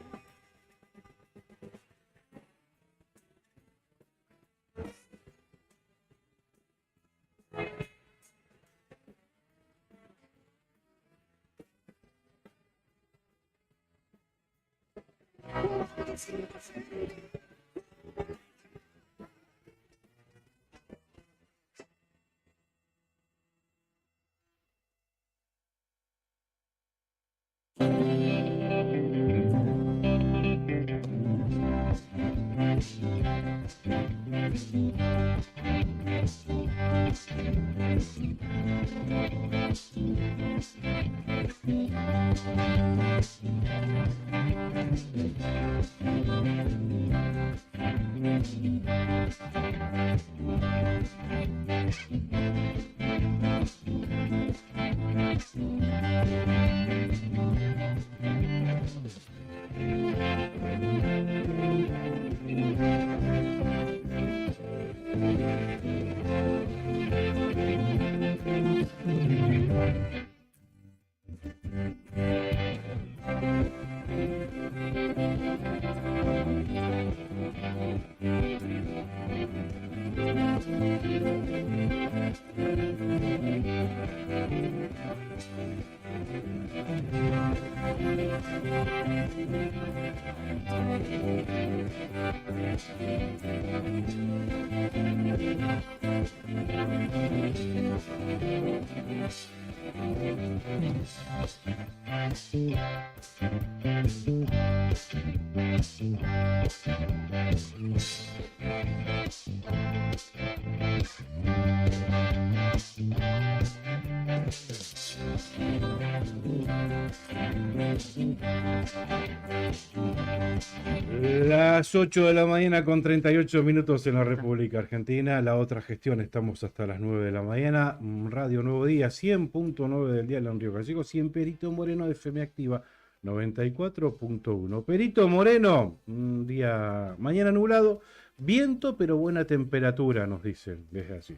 Las 8 de la mañana con 38 minutos en la República Argentina. La otra gestión, estamos hasta las 9 de la mañana. Radio Nuevo Día, 100.9 del dial en Río Gallegos. Y en Perito Moreno, FM Activa, 94.1. Perito Moreno, un día mañana nublado, viento pero buena temperatura, nos dicen desde así.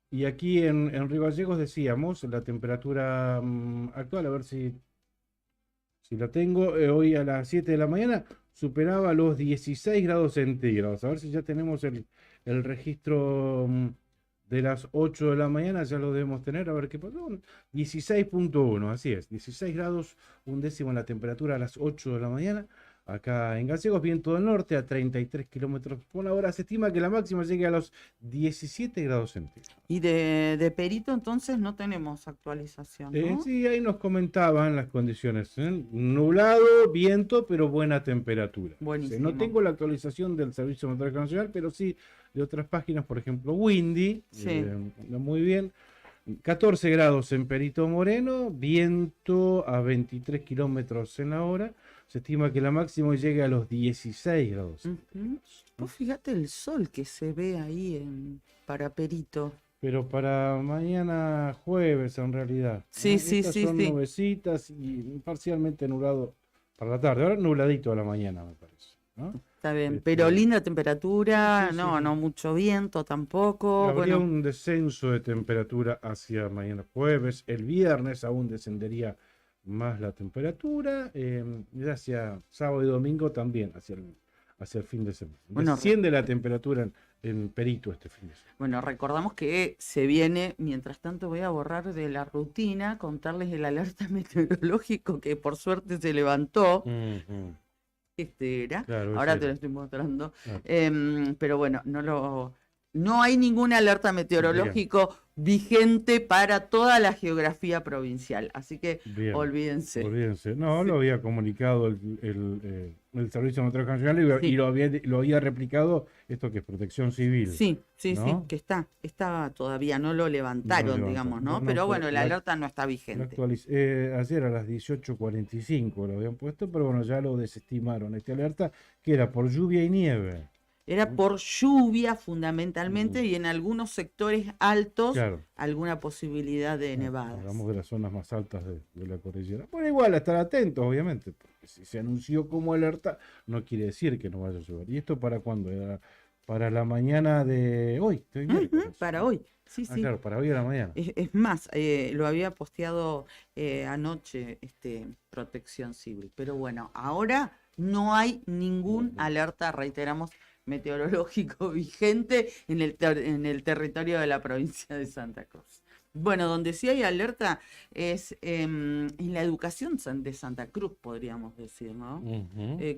Y aquí en Río Gallegos decíamos, la temperatura actual, a ver si la tengo, hoy a las 7 de la mañana superaba los 16 grados centígrados. A ver si ya tenemos el registro de las 8 de la mañana, ya lo debemos tener. A ver qué pasó. 16.1, así es, 16 grados, un décimo en la temperatura a las 8 de la mañana. Acá en Gallegos, viento del norte a 33 kilómetros por la hora. Se estima que la máxima llegue a los 17 grados centígrados. Y de Perito entonces no tenemos actualización, ¿no? Sí, ahí nos comentaban las condiciones. Nublado, viento, pero buena temperatura. Buenísimo. No tengo la actualización del Servicio Meteorológico Nacional, pero sí de otras páginas, por ejemplo, Windy. Sí. Muy bien. 14 grados en Perito Moreno, viento a 23 kilómetros en la hora. Se estima que la máxima llegue a los 16 grados. Vos fíjate el sol que se ve ahí para Perito. Pero para mañana jueves en realidad. Sí, Estas sí, son sí. nubecitas y parcialmente nublado para la tarde. Ahora nubladito a la mañana, me parece. ¿no? Está bien, pero linda temperatura, Sí, sí, no, sí. no mucho viento tampoco. Habría Bueno, un descenso de temperatura hacia mañana jueves. El viernes aún descendería más la temperatura. Y hacia sábado y domingo también, hacia el fin de semana. Bueno, Desciende la temperatura en Perito este fin de semana. bueno, recordamos que se viene, mientras tanto voy a borrar de la rutina, contarles el alerta meteorológico que por suerte se levantó. Ujú. Este era, Claro, ahora ese te lo era. estoy mostrando. Ah. Pero bueno, no hay ningún alerta meteorológico vigente para toda la geografía provincial, así que Bien. olvídense. Olvídense. No, Sí. lo había comunicado el Servicio Meteorológico Nacional y lo había replicado esto que es Protección Civil. Sí, sí, ¿no? que está todavía, no lo levantaron, digamos, ¿no? Pero bueno, la alerta no está vigente. Ayer a las 18:45 lo habían puesto, pero bueno, ya lo desestimaron esta alerta, que era por lluvia y nieve. Era por lluvia fundamentalmente y en algunos sectores altos Claro. alguna posibilidad de nevadas. Hablamos de las zonas más altas de la cordillera. Bueno, igual, a estar atentos, obviamente, porque si se anunció como alerta, no quiere decir que no vaya a llover. ¿Y esto para cuándo? Era para la mañana de hoy, miércoles. Para hoy, sí, sí. Claro, para hoy a la mañana. Es más, lo había posteado anoche Protección Civil. Pero bueno, ahora no hay ningún alerta, reiteramos, meteorológico vigente en el territorio de la provincia de Santa Cruz. Bueno, donde sí hay alerta es en la educación de Santa Cruz, podríamos decir, ¿no?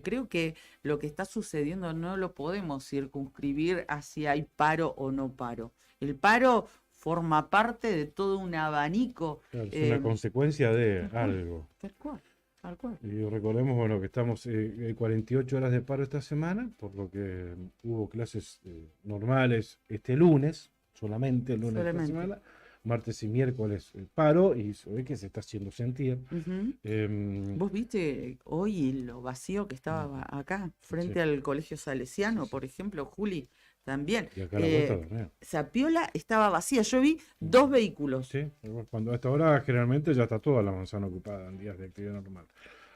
Creo que lo que está sucediendo no lo podemos circunscribir a si hay paro o no paro. El paro forma parte de todo un abanico. Claro, es una consecuencia de algo. Tal cual, tal cual. Y recordemos, bueno, que estamos 48 horas de paro esta semana, por lo que hubo clases normales este lunes, solamente el lunes de esta Solamente. semana, martes y miércoles paro, y se ve que se está haciendo sentir. Ujú. Em, ¿Vos viste hoy lo vacío que estaba acá, frente Sí. al Colegio Salesiano, por ejemplo, Juli? También. y acá a la vuelta también. Zapiola estaba vacía. Yo vi 2 vehículos. Sí, cuando a esta hora generalmente ya está toda la manzana ocupada en días de actividad normal.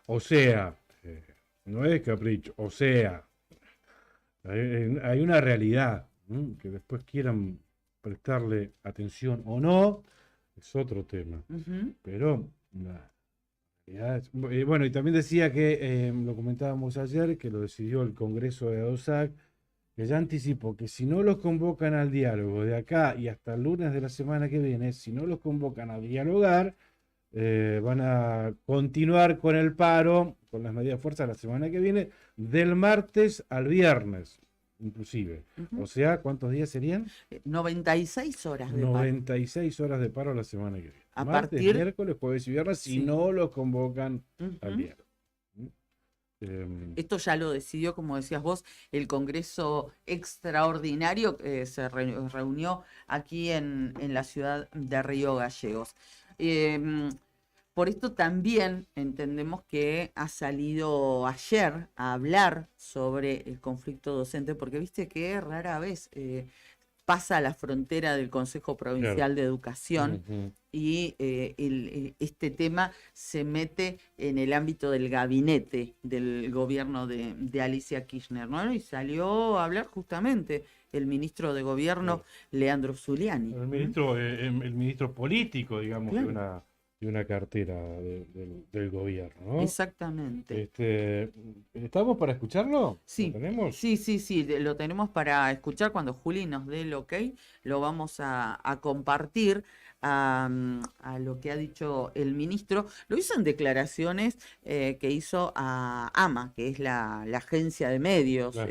O sea, no es capricho, o sea, hay una realidad, que después quieran prestarle atención o no, es otro tema. Ujú. Pero la realidad es- bueno, y también decía que, lo comentábamos ayer, que lo decidió el Congreso de ADOSAC, que ya anticipó que si no los convocan al diálogo de acá y hasta el lunes de la semana que viene, si no los convocan a dialogar, van a continuar con el paro, con las medidas de fuerza la semana que viene, del martes al viernes, inclusive. Ujú. O sea, ¿cuántos días serían? 96 horas de paro. 96 horas de paro la semana que viene. A Martes, partir- miércoles, jueves y viernes, si Sí. no los convocan al Ujú. diálogo. Esto ya lo decidió, como decías vos, el Congreso Extraordinario que se reunió aquí en la ciudad de Río Gallegos. Por esto también entendemos que ha salido ayer a hablar sobre el conflicto docente, porque viste que rara vez pasa la frontera del Consejo Provincial de Educación Ujú. y este tema se mete en el ámbito del gabinete del gobierno de Alicia Kirchner, ¿no? Y salió a hablar justamente el ministro de Gobierno, Leandro Zuliani. El ministro político, digamos, Claro. de una cartera del gobierno, ¿no? Exactamente. ¿Estamos para escucharlo? Sí, ¿Lo tenemos? sí, lo tenemos para escuchar. Cuando Juli nos dé el ok, lo vamos a compartir a lo que ha dicho el ministro. Lo hizo en declaraciones que hizo a AMA, que es la agencia de medios Ajá.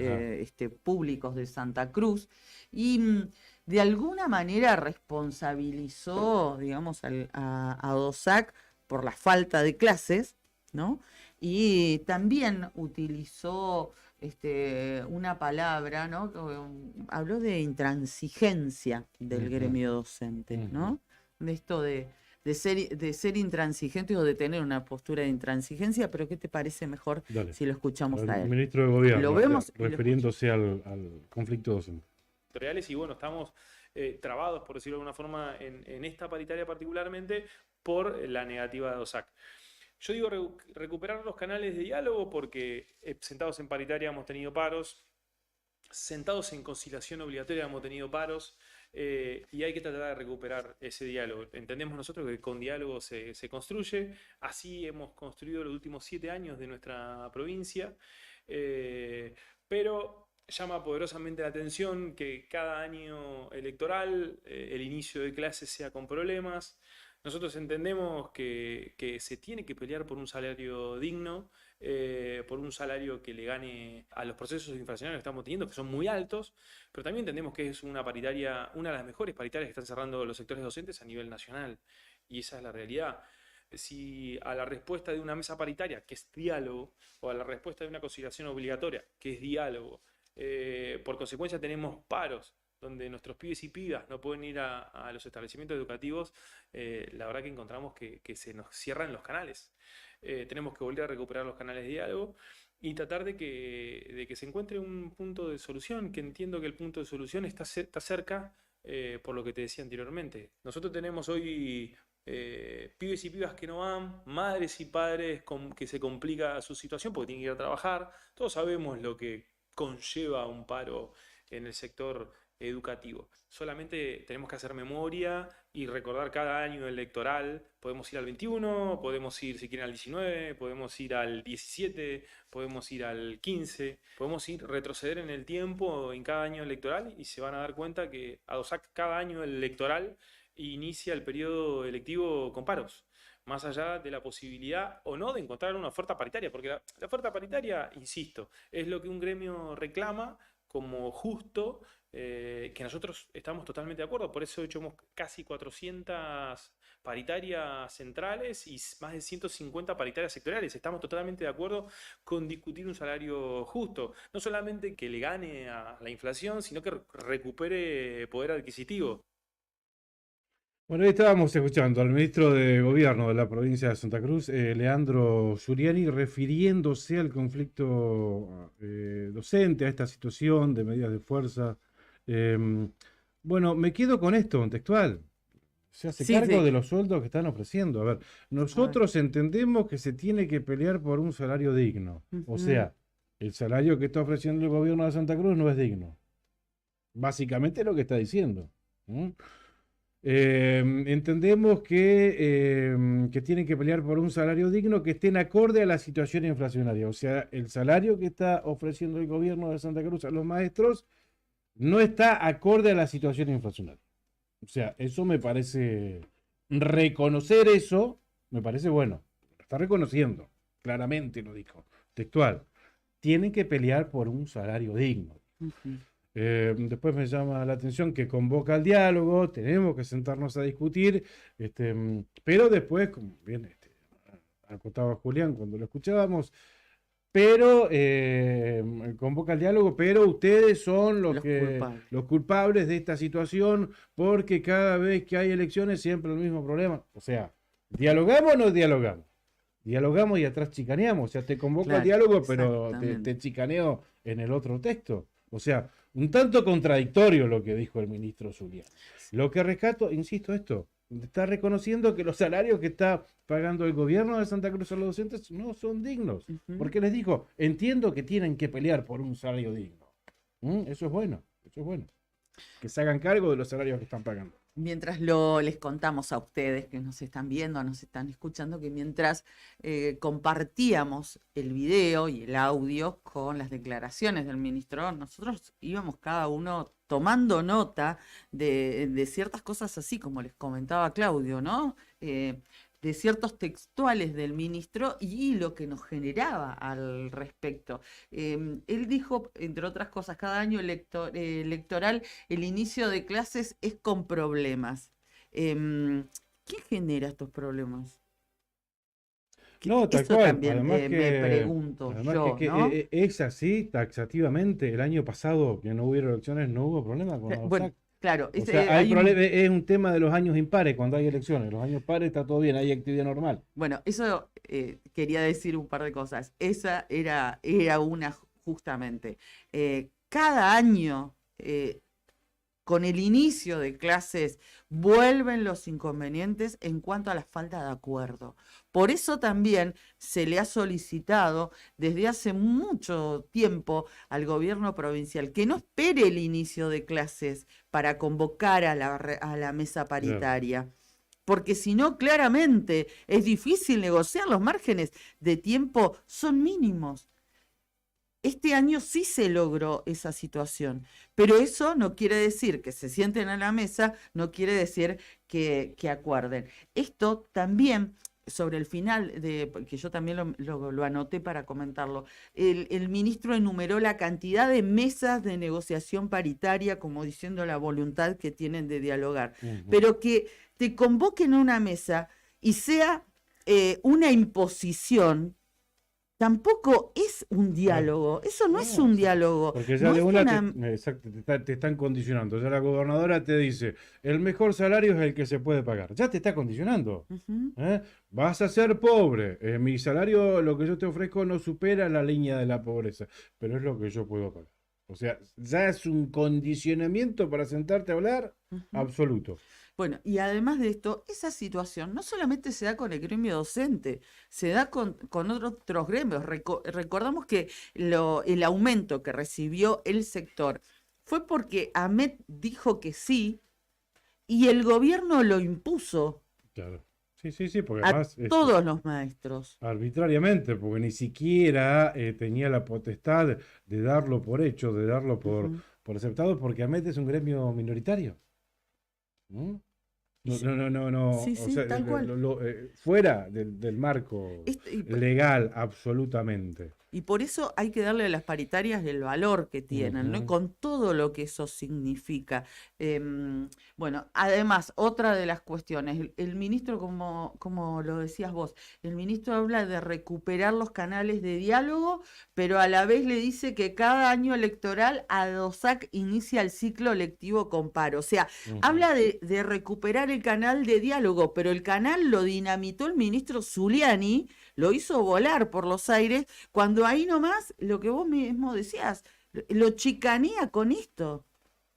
públicos de Santa Cruz, y de alguna manera responsabilizó, digamos, a DOSAC por la falta de clases, ¿no? Y también utilizó una palabra, ¿no? Habló de intransigencia del Ujú. gremio docente, ¿no? De esto de ser intransigente o de tener una postura de intransigencia, pero ¿qué te parece mejor Dale. si lo escuchamos a El él? ministro de Gobierno, Lo vemos y lo refiriéndose al conflicto docente. Reales y bueno, estamos trabados, por decirlo de alguna forma, en esta paritaria particularmente por la negativa de OSAC. Yo digo recuperar los canales de diálogo porque sentados en paritaria hemos tenido paros, sentados en conciliación obligatoria hemos tenido paros, y hay que tratar de recuperar ese diálogo. Entendemos nosotros que con diálogo se construye, así hemos construido los últimos 7 años de nuestra provincia, pero llama poderosamente la atención que cada año electoral el inicio de clases sea con problemas. Nosotros entendemos que se tiene que pelear por un salario digno, por un salario que le gane a los procesos inflacionarios que estamos teniendo, que son muy altos, pero también entendemos que es una paritaria, una de las mejores paritarias que están cerrando los sectores docentes a nivel nacional, y esa es la realidad. Si a la respuesta de una mesa paritaria, que es diálogo, o a la respuesta de una conciliación obligatoria, que es diálogo, por consecuencia tenemos paros, donde nuestros pibes y pibas no pueden ir a los establecimientos educativos, la verdad que encontramos que se nos cierran los canales. Tenemos que volver a recuperar los canales de diálogo y tratar de que se encuentre un punto de solución, que entiendo que el punto de solución está cerca, por lo que te decía anteriormente. Nosotros tenemos hoy pibes y pibas que no van, madres y padres que se complica su situación porque tienen que ir a trabajar. Todos sabemos lo que conlleva un paro en el sector educativo. Solamente tenemos que hacer memoria y recordar cada año electoral. Podemos ir al 21, podemos ir si quieren al 19, podemos ir al 17, podemos ir al 15, podemos retroceder en el tiempo en cada año electoral y se van a dar cuenta que cada año electoral inicia el periodo electivo con paros, más allá de la posibilidad o no de encontrar una oferta paritaria, porque la oferta paritaria, insisto, es lo que un gremio reclama como justo, que nosotros estamos totalmente de acuerdo. Por eso hemos casi 400 paritarias centrales y más de 150 paritarias sectoriales. Estamos totalmente de acuerdo con discutir un salario justo, no solamente que le gane a la inflación, sino que recupere poder adquisitivo. Bueno, ahí estábamos escuchando al ministro de Gobierno de la provincia de Santa Cruz, Leandro Giuliani, refiriéndose al conflicto docente, a esta situación de medidas de fuerza. Bueno, me quedo con esto, textual. Se hace cargo de los sueldos que están ofreciendo. A ver, nosotros entendemos que se tiene que pelear por un salario digno. O sea, el salario que está ofreciendo el gobierno de Santa Cruz no es digno. Básicamente es lo que está diciendo. Entendemos que tienen que pelear por un salario digno que esté en acorde a la situación inflacionaria. O sea, el salario que está ofreciendo el gobierno de Santa Cruz a los maestros no está acorde a la situación inflacionaria. O sea, eso me parece, reconocer eso, me parece bueno. Lo está reconociendo, claramente lo dijo, textual. Tienen que pelear por un salario digno. Después me llama la atención que convoca al diálogo, tenemos que sentarnos a discutir, pero después, como bien acotaba Julián cuando lo escuchábamos, pero convoca al diálogo, pero ustedes son los culpables de esta situación, porque cada vez que hay elecciones siempre el mismo problema. O sea, ¿dialogamos o no dialogamos? Dialogamos y atrás chicaneamos. O sea, te convoco al diálogo, pero te chicaneo en el otro texto. O sea, un tanto contradictorio lo que dijo el ministro Zuliani. Lo que rescato, insisto, esto, está reconociendo que los salarios que está pagando el gobierno de Santa Cruz a los docentes no son dignos. Porque les dijo, entiendo que tienen que pelear por un salario digno. Eso es bueno, eso es bueno. Que se hagan cargo de los salarios que están pagando. Mientras les contamos a ustedes que nos están viendo, nos están escuchando, que mientras compartíamos el video y el audio con las declaraciones del ministro, nosotros íbamos cada uno tomando nota de ciertas cosas así, como les comentaba Claudio, ¿no? De ciertos textuales del ministro y lo que nos generaba al respecto. Él dijo, entre otras cosas, cada año electoral el inicio de clases es con problemas. ¿Qué genera estos problemas? No, tal Eso cual. también Además me que, pregunto además yo, que ¿no? es así taxativamente. El año pasado, que no hubieron elecciones, no hubo problema con la Bueno, OSAC. claro. O sea, hay un- es un tema de los años impares cuando hay elecciones. Los años pares está todo bien, hay actividad normal. Bueno, eso quería decir un par de cosas. Esa era una justamente. Cada año con el inicio de clases vuelven los inconvenientes en cuanto a la falta de acuerdo. Por eso también se le ha solicitado desde hace mucho tiempo al gobierno provincial que no espere el inicio de clases para convocar a la mesa paritaria. Porque si no, claramente es difícil negociar, los márgenes de tiempo son mínimos. Este año sí se logró esa situación, pero eso no quiere decir que se sienten a la mesa, no quiere decir que acuerden. Esto también, sobre el final, que yo también lo anoté para comentarlo, el ministro enumeró la cantidad de mesas de negociación paritaria, como diciendo la voluntad que tienen de dialogar, pero que te convoquen a una mesa y sea una imposición, tampoco es un diálogo. Eso no es un diálogo. Porque ya no de es una exacto, te están condicionando. Ya la gobernadora te dice, el mejor salario es el que se puede pagar. Ya te está condicionando. Vas a ser pobre. Mi salario, lo que yo te ofrezco, no supera la línea de la pobreza, pero es lo que yo puedo pagar. O sea, ya es un condicionamiento para sentarte a hablar absoluto. Bueno, y además de esto, esa situación no solamente se da con el gremio docente, se da con otros gremios. Recordamos que el aumento que recibió el sector fue porque AMET dijo que sí y el gobierno lo impuso. Claro. Sí, porque a además todos los maestros. Arbitrariamente, porque ni siquiera tenía la potestad de darlo por hecho, de darlo por aceptado, porque AMET es un gremio minoritario. No. Sí, O sea, tal cual. Fuera del marco legal, absolutamente. Y por eso hay que darle a las paritarias el valor que tienen, ¿no? Con todo lo que eso significa. Bueno, además, otra de las cuestiones, el ministro, como lo decías vos, el ministro habla de recuperar los canales de diálogo, pero a la vez le dice que cada año electoral ADOSAC inicia el ciclo lectivo con paro. O sea, habla de recuperar el canal de diálogo, pero el canal lo dinamitó el ministro Zuliani, lo hizo volar por los aires, cuando ahí nomás, lo que vos mismo decías, lo chicanea con esto.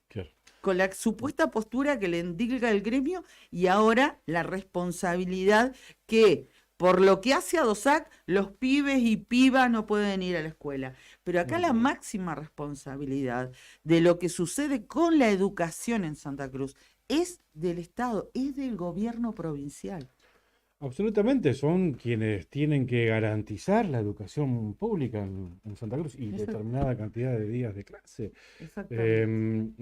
Claro. Con la supuesta postura que le indica el gremio y ahora la responsabilidad que, por lo que hace ADOSAC, los pibes y pibas no pueden ir a la escuela. Pero acá la máxima responsabilidad de lo que sucede con la educación en Santa Cruz es del Estado, es del gobierno provincial. Absolutamente, son quienes tienen que garantizar la educación pública en Santa Cruz y determinada cantidad de días de clase.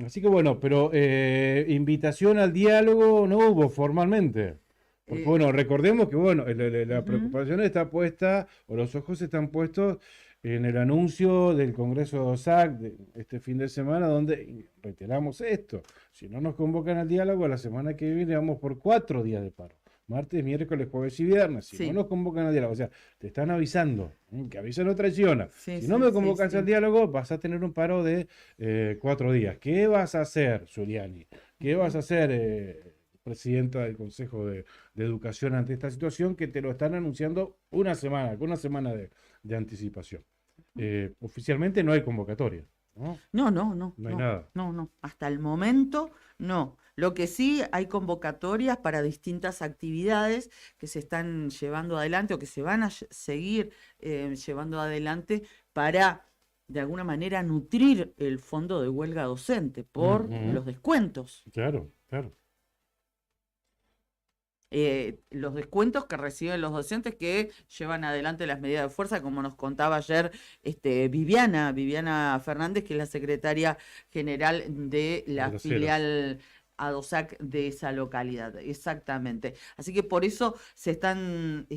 Así que bueno, pero invitación al diálogo no hubo formalmente. Porque, bueno, recordemos que bueno, la preocupación está puesta, o los ojos están puestos en el anuncio del Congreso de ADOSAC de este fin de semana, donde reiteramos esto: si no nos convocan al diálogo, la semana que viene vamos por 4 días de paro. Martes, miércoles, jueves y viernes. Si no nos convocan al diálogo, o sea, te están avisando, que avisa no traiciona. Si no me convocas al diálogo, vas a tener un paro de 4 días. ¿Qué vas a hacer, Zuliani? ¿Qué vas a hacer, presidenta del Consejo de Educación, ante esta situación que te lo están anunciando con una semana de anticipación? Oficialmente no hay convocatoria, ¿no? No hay nada. No. Hasta el momento, no. Lo que sí, hay convocatorias para distintas actividades que se están llevando adelante o que se van a seguir llevando adelante para, de alguna manera, nutrir el fondo de huelga docente por los descuentos. Claro. Los descuentos que reciben los docentes que llevan adelante las medidas de fuerza, como nos contaba ayer Viviana Fernández, que es la secretaria general de la filial ADOSAC de esa localidad. Exactamente. Así que por eso se están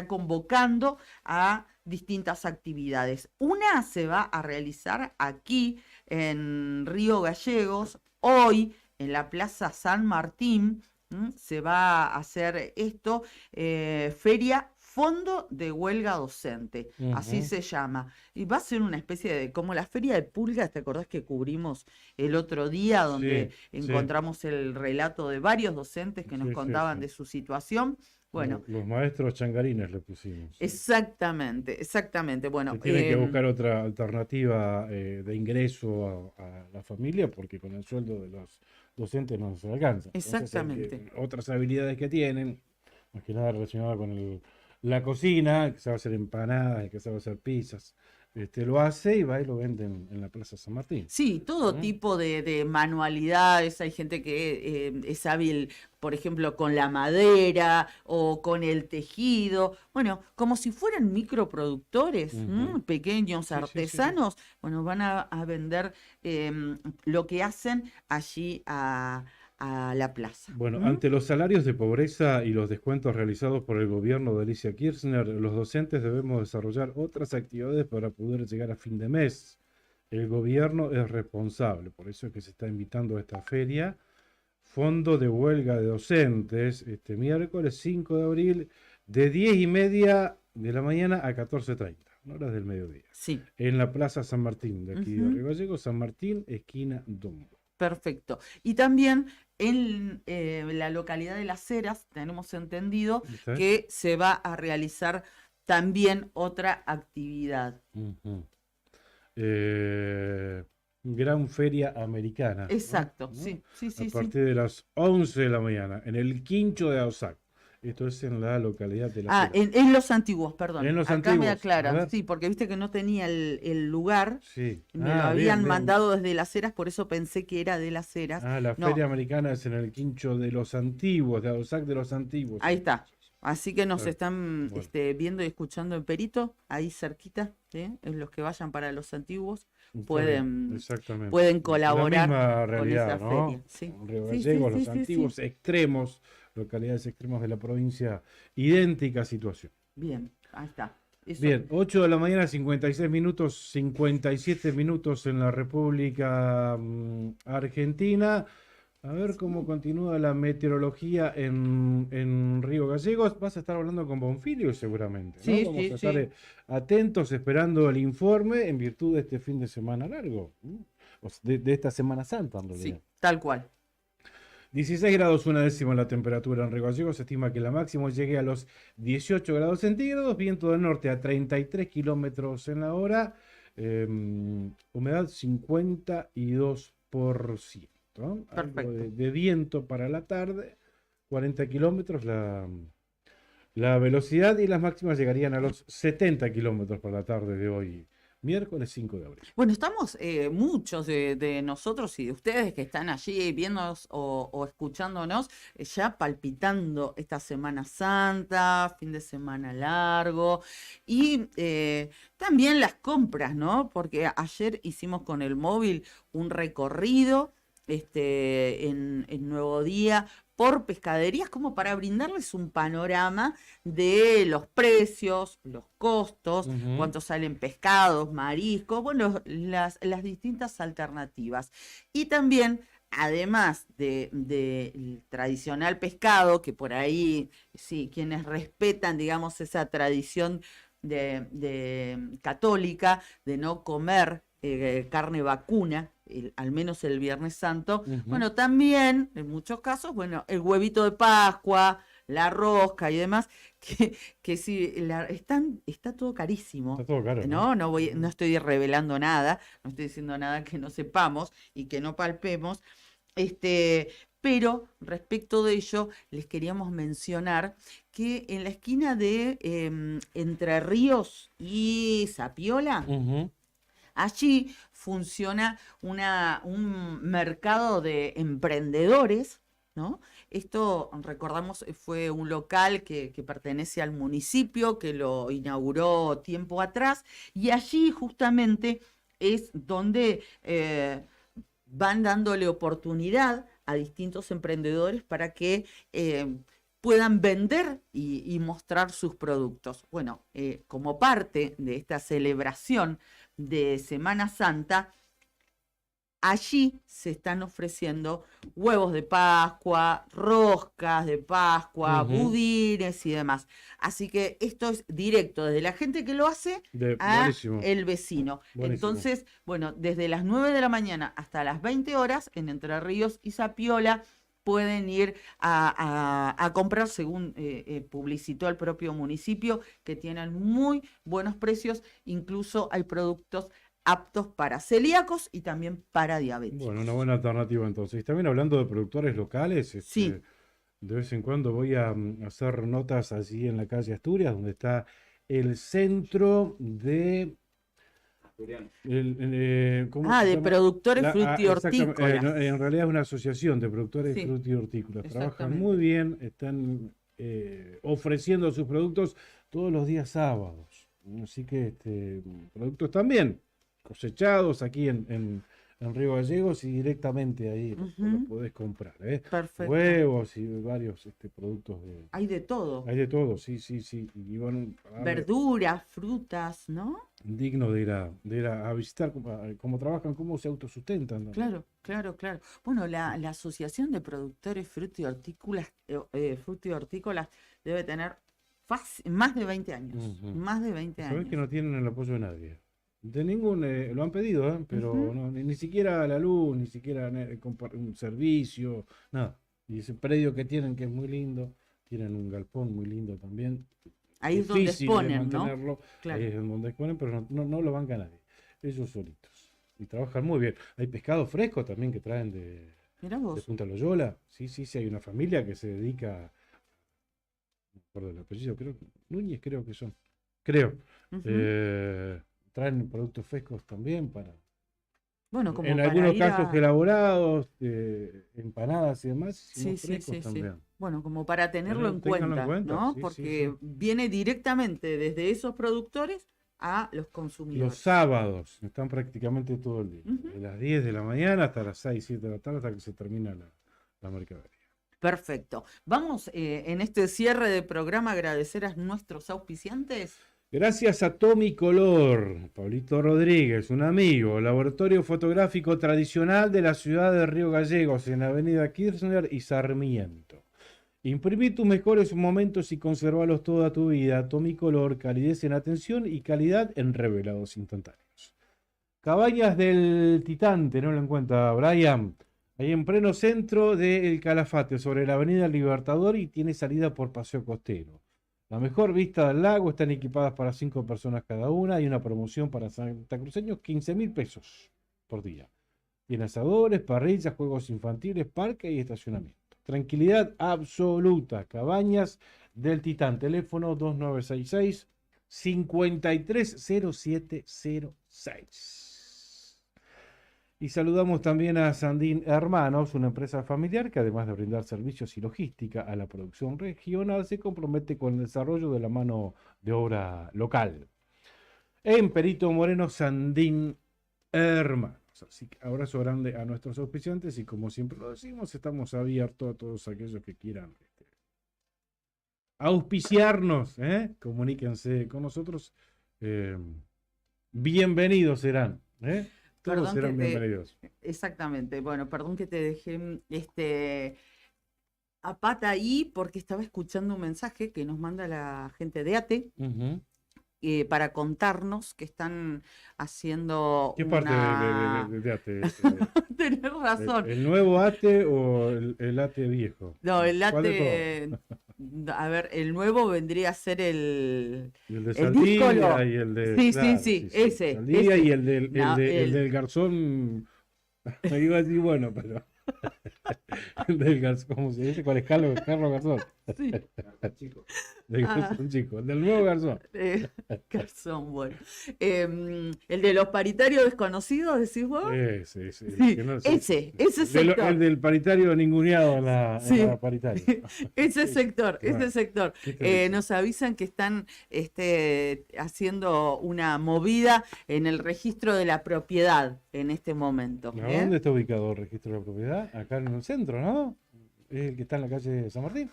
convocando a distintas actividades. Una se va a realizar aquí en Río Gallegos, hoy en la Plaza San Martín. Se va a hacer esto, Feria Fondo de Huelga Docente, así se llama. Y va a ser una especie de, como la Feria de Pulgas, ¿te acordás que cubrimos el otro día, donde encontramos el relato de varios docentes que nos contaban de su situación? Bueno, Los maestros changarines le pusimos. exactamente, exactamente. Bueno, Se tienen que buscar otra alternativa de ingreso a la familia porque con el sueldo de los docentes no se alcanza. Entonces, exactamente. otras habilidades que tienen, más que nada relacionadas con la cocina, que sabe hacer empanadas, el que sabe hacer pizzas, lo hace y va y lo vende en la Plaza San Martín. Sí, todo ¿Mm? tipo de manualidades. Hay gente que es hábil, por ejemplo, con la madera o con el tejido. Bueno, como si fueran microproductores, Ujú. pequeños Sí, sí, sí, sí. artesanos. Bueno, van a vender lo que hacen allí a la plaza. Bueno, ¿Mm? ante los salarios de pobreza y los descuentos realizados por el gobierno de Alicia Kirchner, los docentes debemos desarrollar otras actividades para poder llegar a fin de mes. El gobierno es responsable, por eso es que se está invitando a esta feria. Fondo de huelga de docentes, este miércoles 5 de abril, de 10:30 de la mañana a 14:30, horas del mediodía, Sí. en la Plaza San Martín, de aquí de Ujú. Río Gallegos, San Martín, esquina Dumbo. Perfecto. Y también en la localidad de Las Heras tenemos entendido ¿Está? que se va a realizar también otra actividad. Ujú. Gran Feria Americana, ¿no? Exacto, ¿No? sí, sí, A sí, sí. partir de las 11 de la mañana, en el Quincho de Ausac. Esto es en la localidad de Las Ah, Heras. en Los Antiguos, perdón. En Los Acá me Antiguos, a aclaran, ver. sí, porque viste que no tenía el lugar, Sí. me lo Ah, habían bien, bien. mandado desde Las Heras, por eso pensé que era de Las Heras. Ah, la No, Feria Americana es en el Quincho de los Antiguos, de Ausac de los Antiguos. ahí está. Así que nos Claro. están Bueno. viendo y escuchando en Perito, ahí cerquita, en los que vayan para Los Antiguos, Está bien, pueden, exactamente. pueden La colaborar misma con realidad, esa ¿no? feria. Sí, Río sí, sí, Gallegos, sí, los sí, sí. antiguos extremos, localidades extremas de la provincia, idéntica situación. Bien, ahí está. Eso, Bien, 8 de la mañana, 56 minutos, 57 minutos en la República Argentina. A ver cómo continúa la meteorología en Río Gallegos. Vas a estar hablando con Bonfilio seguramente, ¿no? Sí, Vamos sí, a estar sí. atentos, esperando el informe en virtud de este fin de semana largo, o sea, de esta Semana Santa en realidad. sí, tal cual. 16 grados una décima la temperatura en Río Gallegos. Se estima que la máxima llegue a los 18 grados centígrados. Viento del norte a 33 kilómetros en la hora. Humedad 52%. Algo Perfecto. de viento para la tarde. 40 kilómetros la velocidad y las máximas llegarían a los 70 kilómetros para la tarde de hoy, miércoles 5 de abril. Bueno, estamos muchos de nosotros y de ustedes que están allí viéndonos o escuchándonos, ya palpitando esta Semana Santa, fin de semana largo y también las compras, ¿no? Porque ayer hicimos con el móvil un recorrido en Nuevo Día por pescaderías como para brindarles un panorama de los precios, los costos, Ujú. cuánto salen pescados, mariscos, bueno, las distintas alternativas. Y también, además del tradicional pescado, que por ahí, sí, quienes respetan, digamos, esa tradición de católica de no comer carne vacuna, al menos el Viernes Santo, Ujú. bueno, también, en muchos casos, bueno, el huevito de Pascua, la rosca y demás, que sí, está todo carísimo. Está todo caro, ¿no? No estoy revelando nada, no estoy diciendo nada que no sepamos y que no palpemos, pero respecto de ello, les queríamos mencionar que en la esquina de Entre Ríos y Zapiola, Ujú. allí funciona un mercado de emprendedores, ¿no? Esto, recordamos, fue un local que pertenece al municipio, que lo inauguró tiempo atrás, y allí justamente es donde van dándole oportunidad a distintos emprendedores para que puedan vender y mostrar sus productos. Bueno, como parte de esta celebración de Semana Santa, allí se están ofreciendo huevos de Pascua, roscas de Pascua, Ujú. budines y demás. Así que esto es directo desde la gente que lo hace a Buenísimo. el vecino. Buenísimo. Entonces, bueno, desde las 9 de la mañana hasta las 20 horas en Entre Ríos y Zapiola, pueden ir a comprar, según publicitó el propio municipio, que tienen muy buenos precios, incluso hay productos aptos para celíacos y también para diabéticos. Bueno, una buena alternativa entonces. Y también hablando de productores locales, Sí. de vez en cuando voy a hacer notas allí en la calle Asturias, donde está el centro de... ¿cómo se De llama? productores Exactamente, frutihortícolas. no, en realidad es una asociación de productores Sí, frutihortícolas. Trabajan exactamente. muy bien, están ofreciendo sus productos todos los días sábados. Así que productos también cosechados aquí en Río Gallegos y directamente ahí los Ujú. podés comprar. Perfecto. Huevos y varios productos de... Hay de todo. Hay de todo, sí, sí, sí. Y bueno, Verduras, frutas, ¿no? digno de ir a visitar cómo trabajan, cómo se autosustentan. Claro, claro, claro. Bueno, la Asociación de Productores Frutihortícolas debe tener más de 20 años. Ujú. Más de 20 Sabés años. que no tienen el apoyo de nadie. De ningún, lo han pedido, pero Ujú. no, ni siquiera la luz, ni siquiera un servicio, nada. Y ese predio que tienen, que es muy lindo, tienen un galpón muy lindo también. Ahí es donde Difícil de exponen, ¿no? mantenerlo, Claro. ahí es donde exponen, pero no lo banca nadie. Ellos solitos. Y trabajan muy bien. Hay pescado fresco también que traen de Mirá vos. Punta Loyola. Sí, sí, sí, hay una familia que se dedica, no me acuerdo el apellido, creo que Núñez creo que son. Creo. Ujú. Traen productos frescos también para, Bueno, como en para algunos ir casos a... empanadas empanadas y demás, sino Sí, sí, frescos sí, sí. también. Bueno, como para tenerlo en Ténganlo en cuenta, cuenta, ¿no? sí, sí, Porque sí. viene directamente desde esos productores a los Los consumidores. sábados están prácticamente todo el día, Ujú. de las 10 de la mañana hasta las 6, 7 de la tarde, hasta que se termina la mercadería. Perfecto. Vamos en este cierre de programa a agradecer a nuestros auspiciantes. Gracias a Tomicolor, Pablito Rodríguez, un amigo, laboratorio fotográfico tradicional de la ciudad de Río Gallegos, en la avenida Kirchner y Sarmiento. Imprimí tus mejores momentos y conservalos toda tu vida. Tomicolor, calidez en atención y calidad en revelados instantáneos. Cabañas del Titante, no lo encuentra Brian. Ahí en pleno centro del Calafate, sobre la avenida Libertador, y tiene salida por Paseo Costero. La mejor vista del lago, están equipadas para 5 personas cada una. Hay una promoción para santacruceños, 15.000 pesos por día. Tiene asadores, parrillas, juegos infantiles, parque y estacionamiento. Tranquilidad absoluta. Cabañas del Titán. Teléfono 2966-530706. Y saludamos también a Sandín Hermanos, una empresa familiar que, además de brindar servicios y logística a la producción regional, se compromete con el desarrollo de la mano de obra local. En Perito Moreno, Sandín Hermanos. Así que abrazo grande a nuestros auspiciantes y, como siempre lo decimos, estamos abiertos a todos aquellos que quieran auspiciarnos, comuníquense con nosotros. Bienvenidos serán, todos Perdón serán que te- bienvenidos. Exactamente. Bueno, perdón que te dejé a pata ahí porque estaba escuchando un mensaje que nos manda la gente de ATE Ujú. para contarnos que están haciendo ¿Qué parte una... de ATE? Tenés razón. ¿El nuevo ATE o el ATE viejo? No, el ¿Cuál de ATE... A ver, el nuevo vendría a ser el... Y el de El disco Saldía no. y el de... Sí, claro, sí, ese, Saldía ese. y el del, No, el del garzón. Me iba a decir, bueno, pero... El del garzón, ¿cómo se dice? ¿Cuál es Carlos Garzón? Sí. Del Ah. garzón chico, el del nuevo garzón. Garzón, bueno. El de los paritarios desconocidos, decís vos. Sí, sí. Sí, que no- ese el sector. del paritario ninguneado en la Sí. paritaria. Ese sector, Bueno, ese sector. ¿qué te dice? Nos avisan que están haciendo una movida en el registro de la propiedad en este momento. ¿A dónde está ubicado el registro de la propiedad? Acá en el centro, ¿no? Es el que está en la calle San Martín.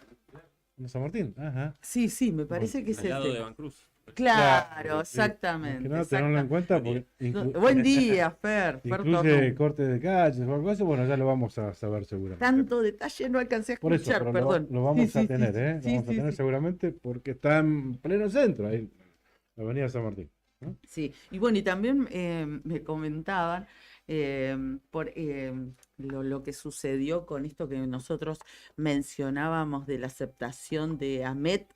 ¿En San Martín? Ajá. Sí, sí, me parece que es Al lado ese. de Bancruz. Claro, Más exactamente. que nada tenerlo en cuenta porque Buen día, Fer. incluye Torno. corte de calles o algo así. Bueno, ya lo vamos a saber seguramente. Tanto detalle no alcancé a Por eso, escuchar, pero perdón. lo vamos Sí, a sí, tener, sí, ¿eh? Lo sí, vamos a sí, tener sí. seguramente porque está en pleno centro, ahí, la avenida San Martín. Sí, y bueno, y también me comentaban por lo que sucedió con esto que nosotros mencionábamos de la aceptación de AMET,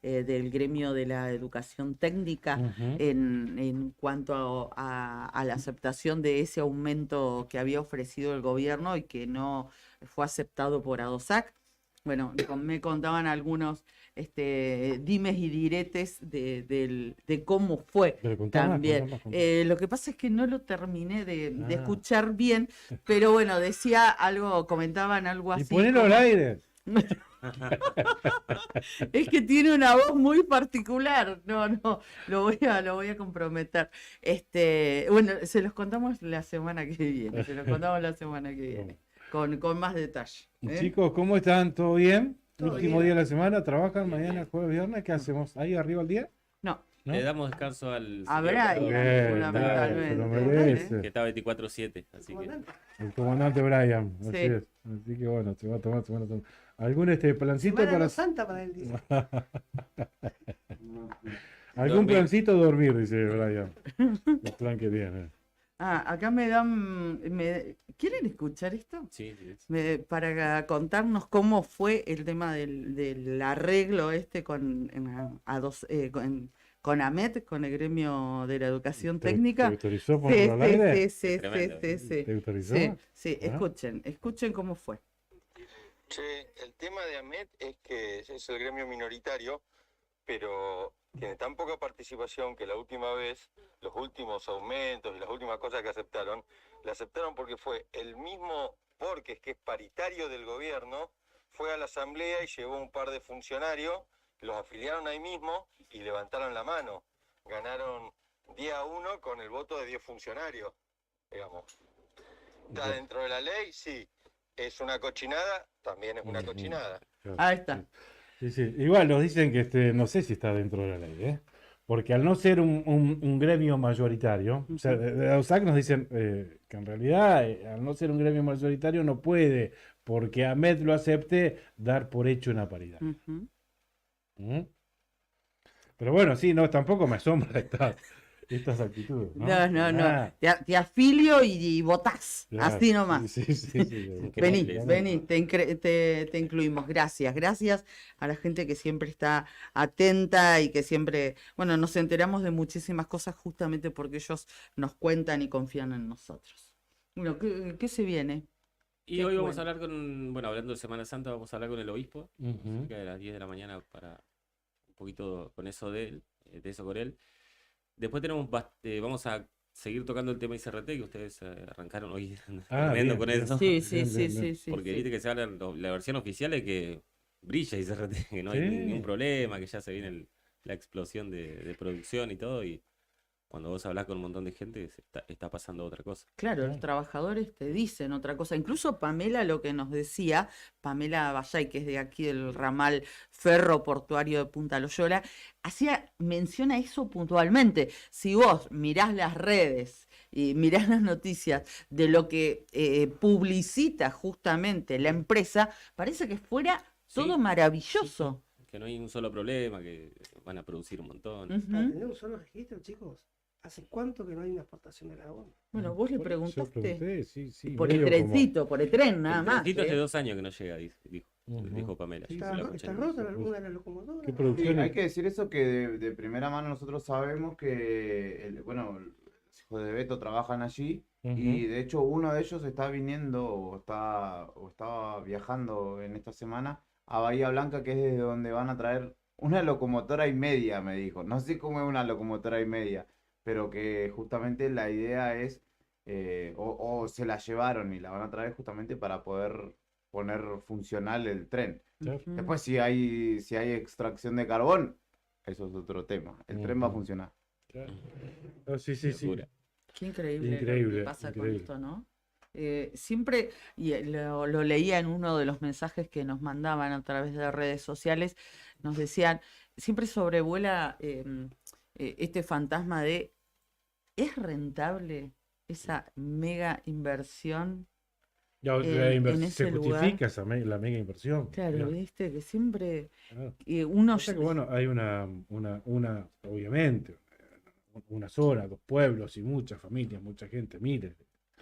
del gremio de la educación técnica, Ujú. en cuanto a la aceptación de ese aumento que había ofrecido el gobierno y que no fue aceptado por ADOSAC. Bueno, me contaban algunos dimes y diretes de cómo fue Pero contá más, también. contá más. Lo que pasa es que no lo terminé de Ah. escuchar bien, pero bueno, decía algo, comentaban algo Y así. ponelo al como- aire. Es que tiene una voz muy particular. No, lo voy a comprometer. Bueno, se los contamos la semana que viene. Se los contamos la semana que viene. Con más detalle. ¿eh? Chicos, ¿cómo están? ¿Todo bien? Todo Último bien. día de la semana, ¿trabajan mañana, jueves, viernes? ¿Qué hacemos? ¿Ahí arriba al día? No, ¿No? Le damos descanso al a señor Brian, operador, Bien, fundamentalmente. se lo que merece. está 24/7, así que Comandante, El comandante Brian, así Sí. es. Así que bueno, se va a tomar. ¿Algún plancito Semana para no santa para él, dice. algún Dormir. plancito dormir, dice Brian? El plan que tiene. Acá me dan. ¿Quieren escuchar esto? sí, sí, sí. Para contarnos cómo fue el tema del arreglo con AMET, con el gremio de la educación ¿Te técnica. autorizó Sí, ponerlo al aire? sí, Tremendo. sí. ¿Te autorizó? Sí, Ah. escuchen cómo fue. Che, el tema de AMET es que es el gremio minoritario, pero tiene tan poca participación que la última vez, los últimos aumentos y las últimas cosas que aceptaron, la aceptaron porque fue el mismo Borges, que es paritario del gobierno, fue a la asamblea y llevó un par de funcionarios, los afiliaron ahí mismo y levantaron la mano. Ganaron 10-1 con el voto de 10 funcionarios, digamos. ¿Está dentro de la ley? Sí. ¿Es una cochinada? También es una Ujú. cochinada. Claro. Ahí está. Sí, sí. Igual nos dicen que no sé si está dentro de la ley, ¿eh? Porque al no ser un gremio mayoritario, o sea, de la USAC nos dicen que en realidad, al no ser un gremio mayoritario, no puede, porque AMET lo acepte, dar por hecho una paridad. Ujú. ¿Mm? Pero bueno, sí, no, tampoco me asombra estas actitudes, ¿no? No. Ah, Te afilio y votás. claro. Así nomás. Sí. Vení, Increíble. vení, te incluimos. Gracias a la gente que siempre está atenta y que siempre, bueno, nos enteramos de muchísimas cosas justamente porque ellos nos cuentan y confían en nosotros. Bueno, ¿qué se viene? Y Qué hoy vamos a bueno. hablar bueno, hablando de Semana Santa, vamos a hablar con el obispo, Ujú. cerca de las 10 de la mañana para un poquito con eso de eso con él. Después vamos a seguir tocando el tema ICRT, que ustedes arrancaron hoy tremendo Bien, con bien. eso. Sí, bien. Porque sí. viste que se habla, la versión oficial es que brilla ICRT, que no hay Sí. ningún problema, que ya se viene la explosión de producción y todo, y cuando vos hablás con un montón de gente está pasando otra cosa. Claro, los trabajadores te dicen otra cosa. Incluso Pamela lo que nos decía, Pamela Vallay, que es de aquí del ramal ferroportuario de Punta Loyola, menciona eso puntualmente. Si vos mirás las redes y mirás las noticias de lo que publicita justamente la empresa, parece que fuera todo Sí, maravilloso. Que no hay un solo problema, que van a producir un montón. Ujú. Para tener un solo registro, chicos, ¿hace cuánto que no hay una exportación de carbón? Bueno, vos le Yo preguntaste pregunté, sí, por el medio como- trencito, por el tren, nada El más. trencito hace ¿eh? 2 años que no llega, dijo Ujú. Pamela. Sí, yo ¿Está, se lo ro- escuché. está rota alguna de las locomotoras? ¿Qué Sí, producción hay es? que decir eso que de primera mano nosotros sabemos que, los hijos de Beto trabajan allí y de hecho uno de ellos está viniendo o estaba viajando en esta semana a Bahía Blanca, que es desde donde van a traer una locomotora y media, me dijo. No sé cómo es una locomotora y media, pero que justamente la idea es, o se la llevaron y la van a traer justamente para poder poner funcional el tren. Claro. Ujú. Después, si hay extracción de carbón, eso es otro tema. El tren va a Ujú. funcionar. Claro. No, sí. Locura. Qué increíble, lo que Increíble, pasa increíble. con esto, ¿no? Siempre, y lo leía en uno de los mensajes que nos mandaban a través de redes sociales, nos decían, siempre sobrevuela este fantasma de, ¿es rentable esa mega inversión? Ya, en se ese lugar. justifica la mega inversión. Claro, Claro, viste, que siempre claro. uno... O sea que, bueno, hay una, obviamente, una zona, 2 pueblos y muchas familias, mucha gente, miles,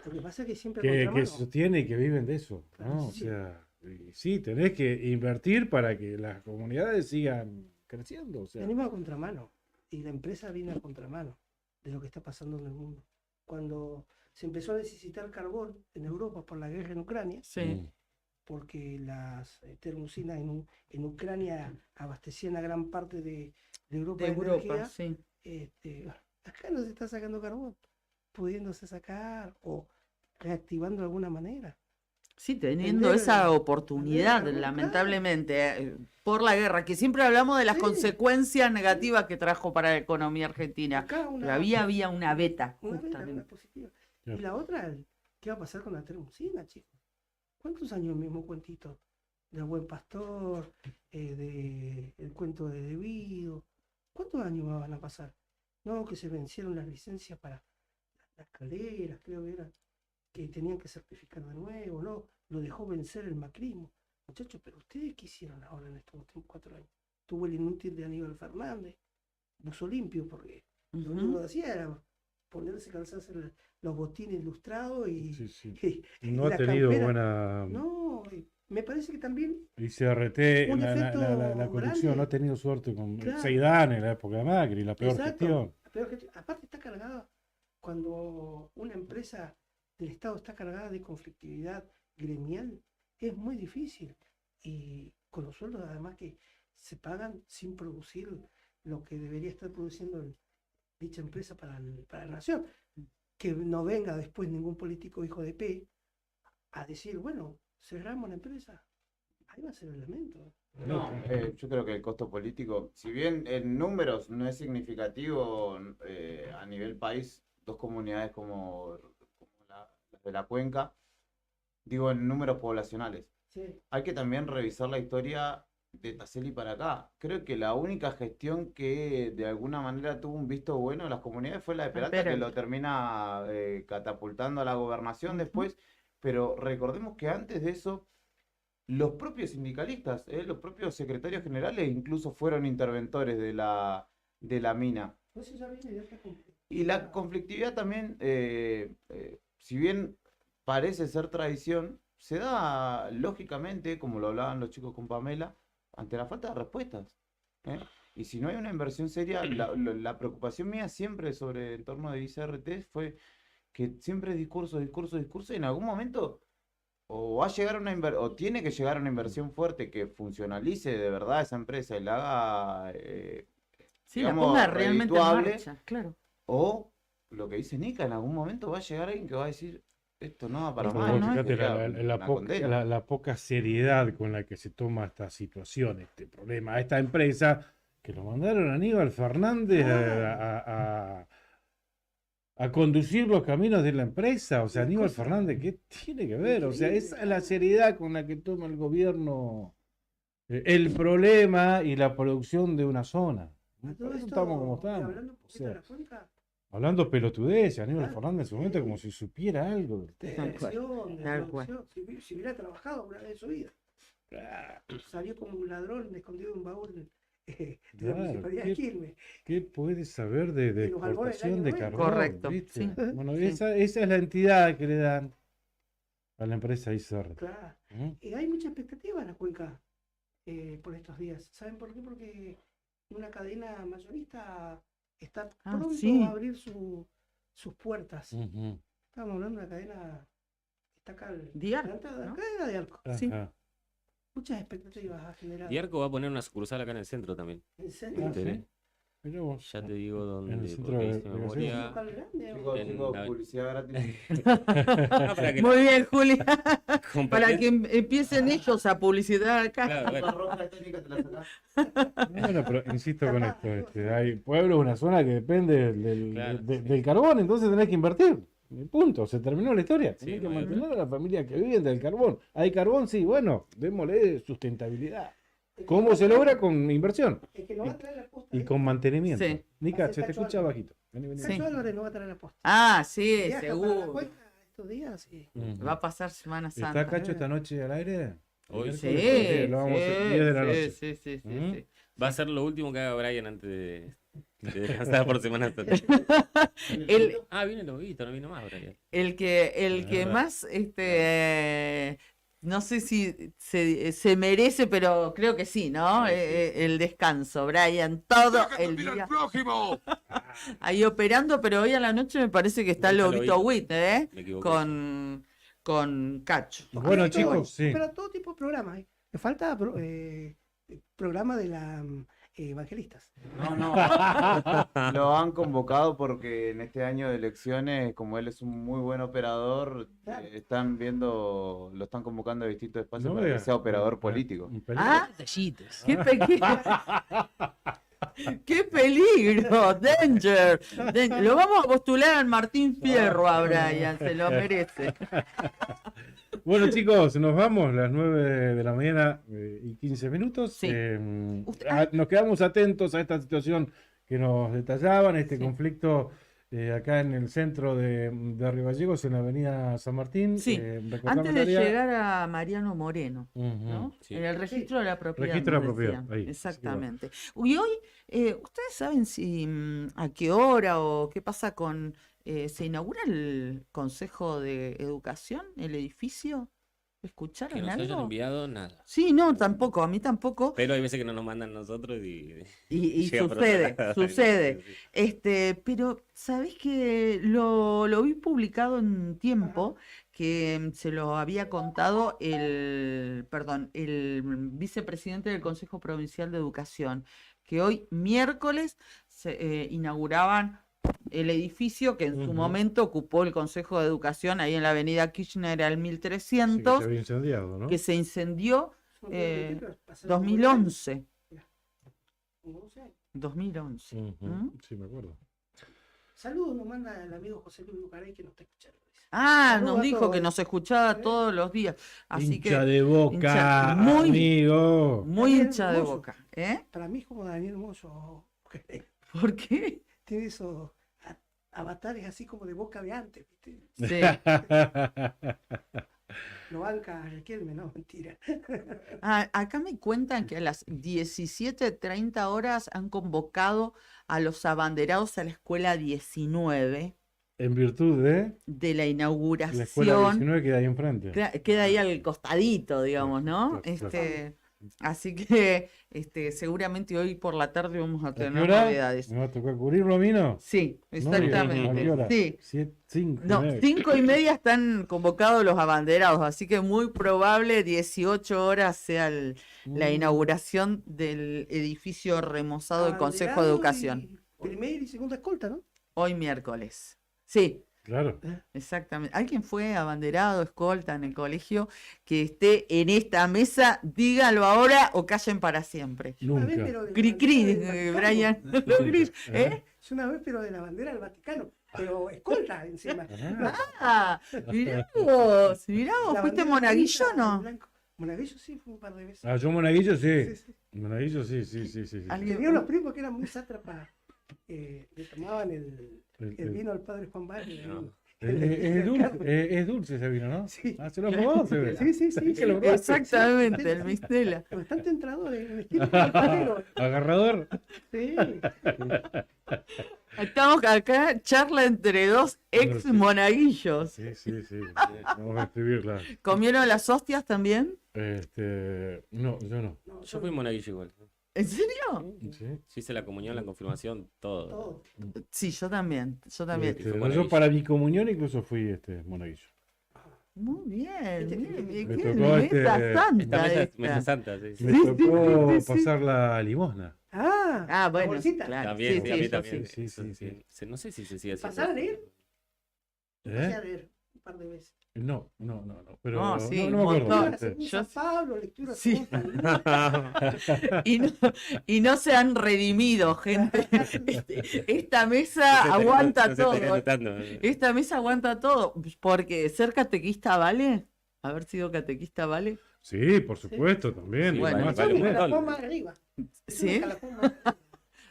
Lo que pasa es que siempre que contramano. se sostiene y que viven de eso, Claro, ¿no? O sí. sea, y sí, tenés que invertir para que las comunidades sigan creciendo, o sea. Venimos a contramano y la empresa viene a contramano de lo que está pasando en el mundo. Cuando se empezó a necesitar carbón en Europa por la guerra en Ucrania, Sí. porque las termosinas en Ucrania abastecían a gran parte de Europa De de Europa, energía, sí. acá no se está sacando carbón, pudiéndose sacar o reactivando de alguna manera. Sí, teniendo Vender- esa oportunidad, vender carbón, lamentablemente, por la guerra, que siempre hablamos de las Sí. consecuencias negativas que trajo para la economía argentina. Acá Pero había una beta, una vela, justamente. una positiva. Claro. Y la otra, ¿qué va a pasar con la termosina, chicos? ¿Cuántos años mismo cuentito? Del Buen Pastor, el cuento de Debido. ¿Cuántos años más van a pasar? No, que se vencieron las licencias para las calderas, creo que era, que tenían que certificar de nuevo, ¿no? Lo dejó vencer el macrismo. Muchachos, pero ustedes qué hicieron ahora en estos últimos 4 años? Tuvo el inútil de Aníbal Fernández, buzo limpio, porque lo único que hacía era ponerse, calzarse los botines ilustrados y, Sí, sí. y No ha la tenido campera. buena. No, me parece que también Y CRT, un la efecto conducción, grande. no ha tenido suerte con Claro. Seidán en la época de Macri, la peor Exacto. gestión. La peor gestión. Aparte está cargada, cuando una empresa del Estado está cargada de conflictividad gremial, es muy difícil. Y con los sueldos además que se pagan sin producir lo que debería estar produciendo dicha empresa para la nación. Que no venga después ningún político hijo de P a decir, bueno, cerramos la empresa. Ahí va a ser el lamento. No, yo creo que el costo político, si bien en números no es significativo a nivel país, 2 comunidades como las de la cuenca, digo en números poblacionales. Sí. Hay que también revisar la historia de Tasseli para acá. Creo que la única gestión que de alguna manera tuvo un visto bueno en las comunidades fue la de Peralta, que lo termina catapultando a la gobernación después, pero recordemos que antes de eso los propios sindicalistas, los propios secretarios generales incluso fueron interventores de la mina. Eso ya viene de otra Y la conflictividad también, si bien parece ser tradición, se da lógicamente, como lo hablaban los chicos con Pamela, ante la falta de respuestas. Y si no hay una inversión seria, la preocupación mía siempre sobre el entorno de ICRT fue que siempre es discurso, y en algún momento o va a llegar o tiene que llegar a una inversión fuerte que funcionalice de verdad esa empresa y la haga Sí, la digamos, ponga realmente en redituable, marcha, claro. o lo que dice Nica, en algún momento va a llegar alguien que va a decir esto no va para Pero más. vos ¿no? fíjate Sería la una poca, condena. la poca seriedad con la que se toma esta situación, este problema, a esta empresa, que lo mandaron a Aníbal Fernández a conducir los caminos de la empresa. O sea, Aníbal Fernández, ¿qué tiene que ver? O sea, esa es la seriedad con la que toma el gobierno el problema y la producción de una zona. Por eso estamos como estamos. Hablando un O poquito sea, de la cuenca, hablando pelotudez, Aníbal Claro. Fernández en su momento como si supiera algo del de tema. elección, de Tal cual. producción, si hubiera trabajado una vez en su vida. Salió como un ladrón escondido en un baúl de la Claro, municipalidad de Quilmes. ¿qué puede saber de De los albores del exportación año de 90? carbón? Correcto, ¿Viste? sí. Bueno, Sí. esa es la entidad que le dan a la empresa ICR. Claro. ¿Mm? Y hay mucha expectativa en la cuenca por estos días. ¿Saben por qué? Porque una cadena mayorista está pronto sí. a abrir sus puertas. Ujú. Estamos hablando de una cadena que está acá. Diarco, delante de la ¿no? cadena de Arco. Sí. Ajá. Muchas expectativas ha generado. Diarco va a poner una sucursal acá en el centro también. ¿En serio? Ah, ¿Tenés? sí. Mirá vos. Ya te digo dónde, En el centro porque de- hice de ¿Es un memoria. local grande? Chicos, En chicos, la- publicidad gratis. Para que Muy bien, Juli. Para competencia- que empiecen ellos a publicitar acá. Claro, bueno. La roja técnica te la sacás. Bueno, pero insisto con esto, hay pueblos, una zona que depende Claro, del carbón, entonces tenés que invertir. Y punto, se terminó la historia. Sí, Tenés que no, mantener a la familia que viven del carbón. Hay carbón, sí, bueno, démosle sustentabilidad. ¿Cómo se logra? Con inversión Es que no va a traer la posta. y con mantenimiento. Sí. Nica, Hace se te Cacho escucha Álvarez. bajito. Vení, vení. Cacho Sí. Álvarez no va a traer la posta. Ah, sí, Viaja para la seguro. cuenca estos días y Ujú. Va a pasar Semana Santa. ¿Está Cacho esta noche al aire? Hoy Sí, Miércoles, lo vamos a hacer 10 de la sí, noche. sí, sí, sí, ¿Mm? sí. Va a ser lo último que haga Brian antes De descansar por Semana Santa. Viene el lobito, no vino más ahora. El que más, no sé si se merece, pero creo que sí, ¿no? El descanso, Brian, todo el día. Ahí operando, pero hoy a la noche me parece que está el Lobito Witt, con Cacho. Bueno, chicos, sí. Pero todo tipo de programas. Me falta programa de la evangelistas. No. Lo han convocado porque en este año de elecciones, como él es un muy buen operador, lo están convocando a distintos espacios para que sea operador político. ¡Qué peligro! Danger. Lo vamos a postular al Martín Fierro a Brian, se lo merece. Bueno, chicos, nos vamos, las 9 de la mañana y 15 minutos. Sí. Nos quedamos atentos a esta situación que nos detallaban, este conflicto acá en el centro de Río Gallegos, en la avenida San Martín. Sí, antes de llegar a Mariano Moreno, ¿no? Sí. En el registro de la propiedad. Registro de la nos propiedad, decían. ahí. Exactamente. Y hoy, ¿ustedes saben si a qué hora o qué pasa con... ¿se inaugura el Consejo de Educación, el edificio? ¿Escucharon Que nos hayan algo? enviado nada. Sí, no, tampoco, a mí tampoco. Pero hay veces que no nos mandan nosotros y llega por sucede, otro lado. sucede. Sí. Pero, ¿sabés que lo vi publicado en Tiempo? Que se lo había contado el vicepresidente del Consejo Provincial de Educación, que hoy, miércoles, se inauguraban el edificio que en su momento ocupó el Consejo de Educación ahí en la avenida Kirchner al 1300, se había incendiado, ¿no? que se incendió 2011. 2011. Sí, me acuerdo. Saludos nos manda el amigo José Luis Bucaray que nos está escuchando. Nos a dijo todos. que nos escuchaba todos los días. Así Hincha que, de Boca, amigo. muy Daniel hincha de Mozo. Boca. Para mí es como Daniel Mozo. ¿Por qué? Tiene esos avatares así como de Boca de antes, ¿viste? Sí. Lo banca Riquelme, no, mentira. Acá me cuentan que a las 17:30 horas han convocado a los abanderados a la escuela 19 En virtud de de la la escuela inauguración. 19 que queda ahí enfrente. Queda ahí al costadito, digamos, ¿no? Claro. Así que seguramente hoy por la tarde vamos a ¿A qué tener hora? novedades. ¿Me va a tocar cubrirlo a mí, no? Sí, ¿A exactamente. qué hora? Sí. 5 No, 5:30 están convocados los abanderados, así que muy probable 18 horas sea la inauguración del edificio remozado del Consejo de Educación. Primera y segunda escolta, ¿no? Hoy miércoles. Sí, Claro. exactamente. ¿Alguien fue abanderado, escolta en el colegio que esté en esta mesa? Dígalo ahora o callen para siempre. Una vez, Nunca. pero de la Cri, bandera cri, del Brian. Vaticano. Gris, ¿eh? Es una vez, pero de la bandera del Vaticano. Pero escolta encima. Mirá vos, La ¿fuiste bandera monaguillo o pinta en no? blanco. Monaguillo sí, fue un par de veces. Ah, yo Monaguillo sí. Sí, sí. Monaguillo sí. Alguien- Tenía unos primos que eran muy sátrapas. Le tomaban el vino al padre Juan Barrio. No. Es dulce ese vino, ¿no? Sí. Ah, se lo probó, se ve. Sí. Que lo probó. Exactamente, el Mistela. Bastante entrador, el estilo alfarero. Agarrador. Sí. Estamos acá, charla entre dos ex monaguillos. Sí. Vamos a escribirla. ¿Comieron las hostias también? No, yo no. Yo fui monaguillo igual. ¿En serio? Sí. Sí hice la comunión, la confirmación, todo. Todo. Sí, yo también. Yo Yo para mi comunión incluso fui monaguillo. Muy bien. Qué Me tocó mesa Esta santa mesa es esta. mesa santa, sí. Me tocó pasar la limosna. Ah, Bueno, la bolsita. claro. También, sí, a mí eso también. sí. Sí. No sé si se sigue haciendo. ¿Pasar a leer? Pasé a ¿Eh? leer un par de veces. No. Pero No, sí, no me un acuerdo. montón. Yo... Yo- San Pablo, lectura. Sí. Y no se han redimido, gente. Esta mesa aguanta No se estaría todo. notando. Esta mesa aguanta todo. Porque ser catequista vale. Haber sido catequista vale. Sí, por supuesto, también. Sí, Bueno, Además, vale un Un montón. escalafón más arriba. Es un ¿Sí? escalafón más arriba,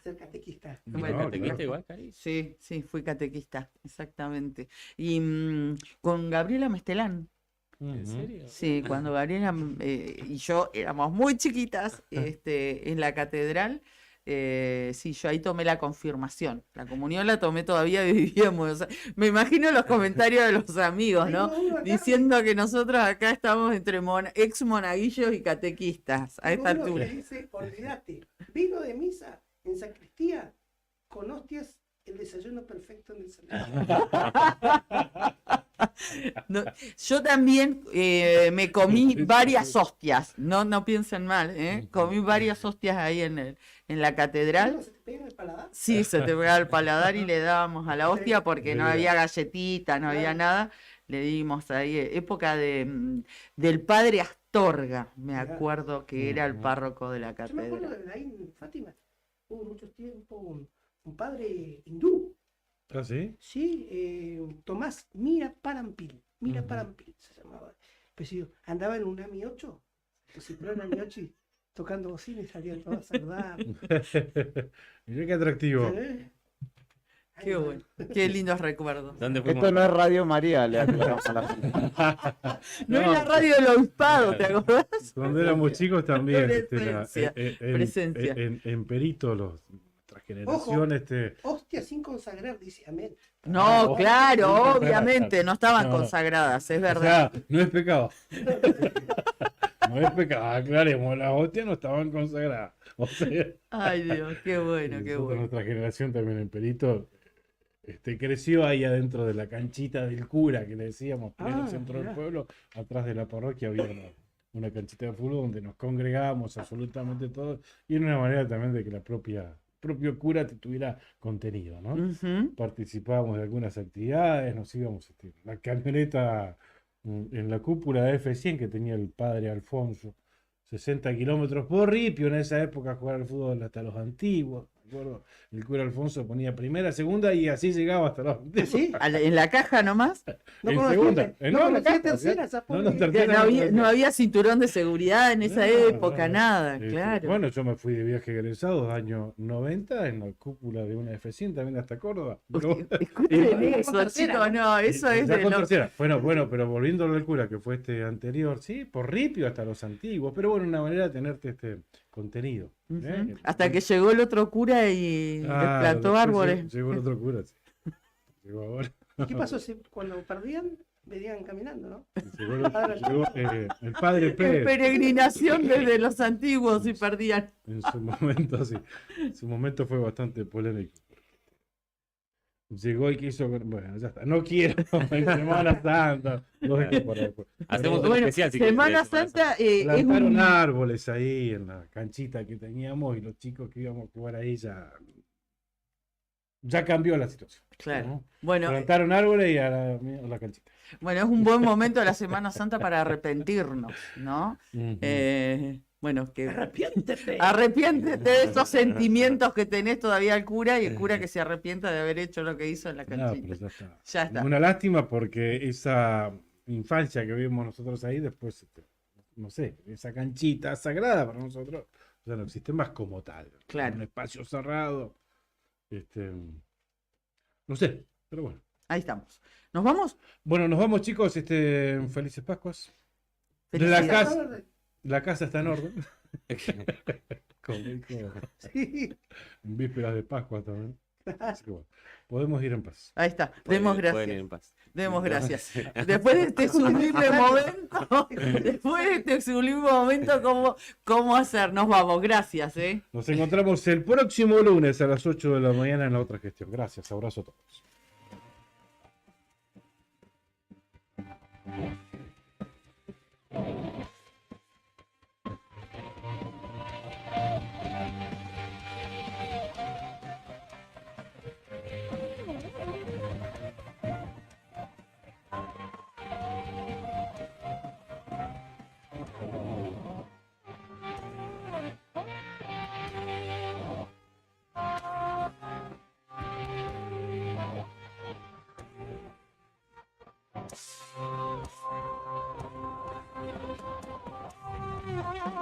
ser catequista. Bueno, no, ¿Catequista claro. igual, Cari? Sí, fui catequista, exactamente. Y con Gabriela Mestelán. ¿En serio? Sí, cuando Gabriela y yo éramos muy chiquitas en la catedral, Sí, yo ahí tomé la confirmación. La comunión la tomé todavía, vivíamos. O sea, me imagino los comentarios de los amigos, ¿no? Diciendo que nosotros acá estamos entre ex monaguillos y catequistas a esta Tengo uno altura. que dice, olvídate, vino de misa en sacristía con hostias, el desayuno perfecto en el salón. No, yo también me comí varias hostias, no piensen mal, comí varias hostias ahí en la catedral. ¿Se te pega en el paladar? Sí, se te pegaba el paladar y le dábamos a la hostia porque no había galletita, no había nada. Le dimos ahí, época del padre Astorga, me acuerdo que era el párroco de la Yo me acuerdo catedral. de ahí en Fátima, hubo mucho tiempo un padre hindú. ¿Ah, sí? Sí, Tomás Mira Parampil se llamaba. Pues sí, andaba en un AMI 8, entonces pero en AMI 8 y tocando bocina y salían todos a saludar. Mirá qué atractivo. ¿Eh? Qué bueno, qué lindos recuerdos. ¿Dónde fuimos? Esto no es Radio María, le aclaramos a la gente. No es la radio del obispado, ¿te acordás? Cuando éramos chicos también. Presencia, presencia. En Perito, nuestra generación. Hostia sin consagrar, dice amén. No, claro, obviamente, no estaban No. consagradas, es O verdad. sea, no es pecado. No es pecado, aclaremos, las hostias no estaban consagradas. O sea, Ay, Dios, qué bueno, qué nosotros, bueno. nuestra generación también en Perito creció ahí adentro de la canchita del cura, que le decíamos, pleno centro del mirá. pueblo, atrás de la parroquia había una canchita de fútbol donde nos congregábamos absolutamente todos, y era una manera también de que el propio cura tuviera contenido, ¿no? Ujú. Participábamos de algunas actividades, nos íbamos, la camioneta en la cúpula de F100 que tenía el padre Alfonso, 60 kilómetros por ripio, en esa época jugar al fútbol hasta los antiguos, me acuerdo, el cura Alfonso ponía primera, segunda y así llegaba hasta los antiguos. ¿Sí? En la caja nomás, No En conocía, segunda, no en la conocía caja, tercera, ¿sí? esa No, no, pobre. tercera. que no había cinturón de seguridad en esa época, nada, claro. Bueno, yo me fui de viaje egresado, años 90, en la cúpula de una F100 también hasta Córdoba. Pero- Escuchen con eso, tercera, chicos, no, eso es Ya de con los... tercera. Bueno, pero volviendo al cura, que fue anterior, sí, por ripio hasta los antiguos, pero bueno, una manera de tenerte contenido. ¿eh? Hasta que llegó el otro cura y Ah, plantó después árboles. Llegó el otro cura, sí. Llegó ahora. ¿Y qué pasó? Cuando perdían, venían caminando, ¿no? Llegó el padre En Pérez. peregrinación desde los antiguos y perdían. En su momento, sí. En su momento fue bastante polémico. Llegó y quiso. Bueno, ya está. No quiero en Semana Santa. Lo dejo para después. Hacemos un Bueno, especial. si querés, Semana de Santa es Plantaron un... árboles ahí en la canchita que teníamos y los chicos que íbamos a jugar ahí ya cambió la situación. Claro. ¿no? Bueno, Plantaron árboles y a la canchita. bueno, es un buen momento de la Semana Santa para arrepentirnos, ¿no? Bueno, que arrepiéntete de esos sentimientos que tenés todavía al cura y el cura que se arrepienta de haber hecho lo que hizo en la No, canchita. pero ya está. Ya está. Una lástima porque esa infancia que vimos nosotros ahí, después, no sé, esa canchita sagrada para nosotros, ya no existe más como tal. Claro. Un espacio cerrado. No sé, pero bueno. Ahí estamos. ¿Nos vamos? Bueno, nos vamos, chicos. Felices Pascuas. Felicidades. La casa está en orden. Como dijo, Sí. en vísperas de Pascua también. Así que bueno, podemos ir en paz. Ahí está. Pueden- Demos pueden gracias. ir en paz. Demos gracias. Después de este sublime momento, ¿cómo hacer? Nos vamos. Gracias, ¿eh? Nos encontramos el próximo lunes a las 8 de la mañana en la otra gestión. Gracias, abrazo a todos. Thank you.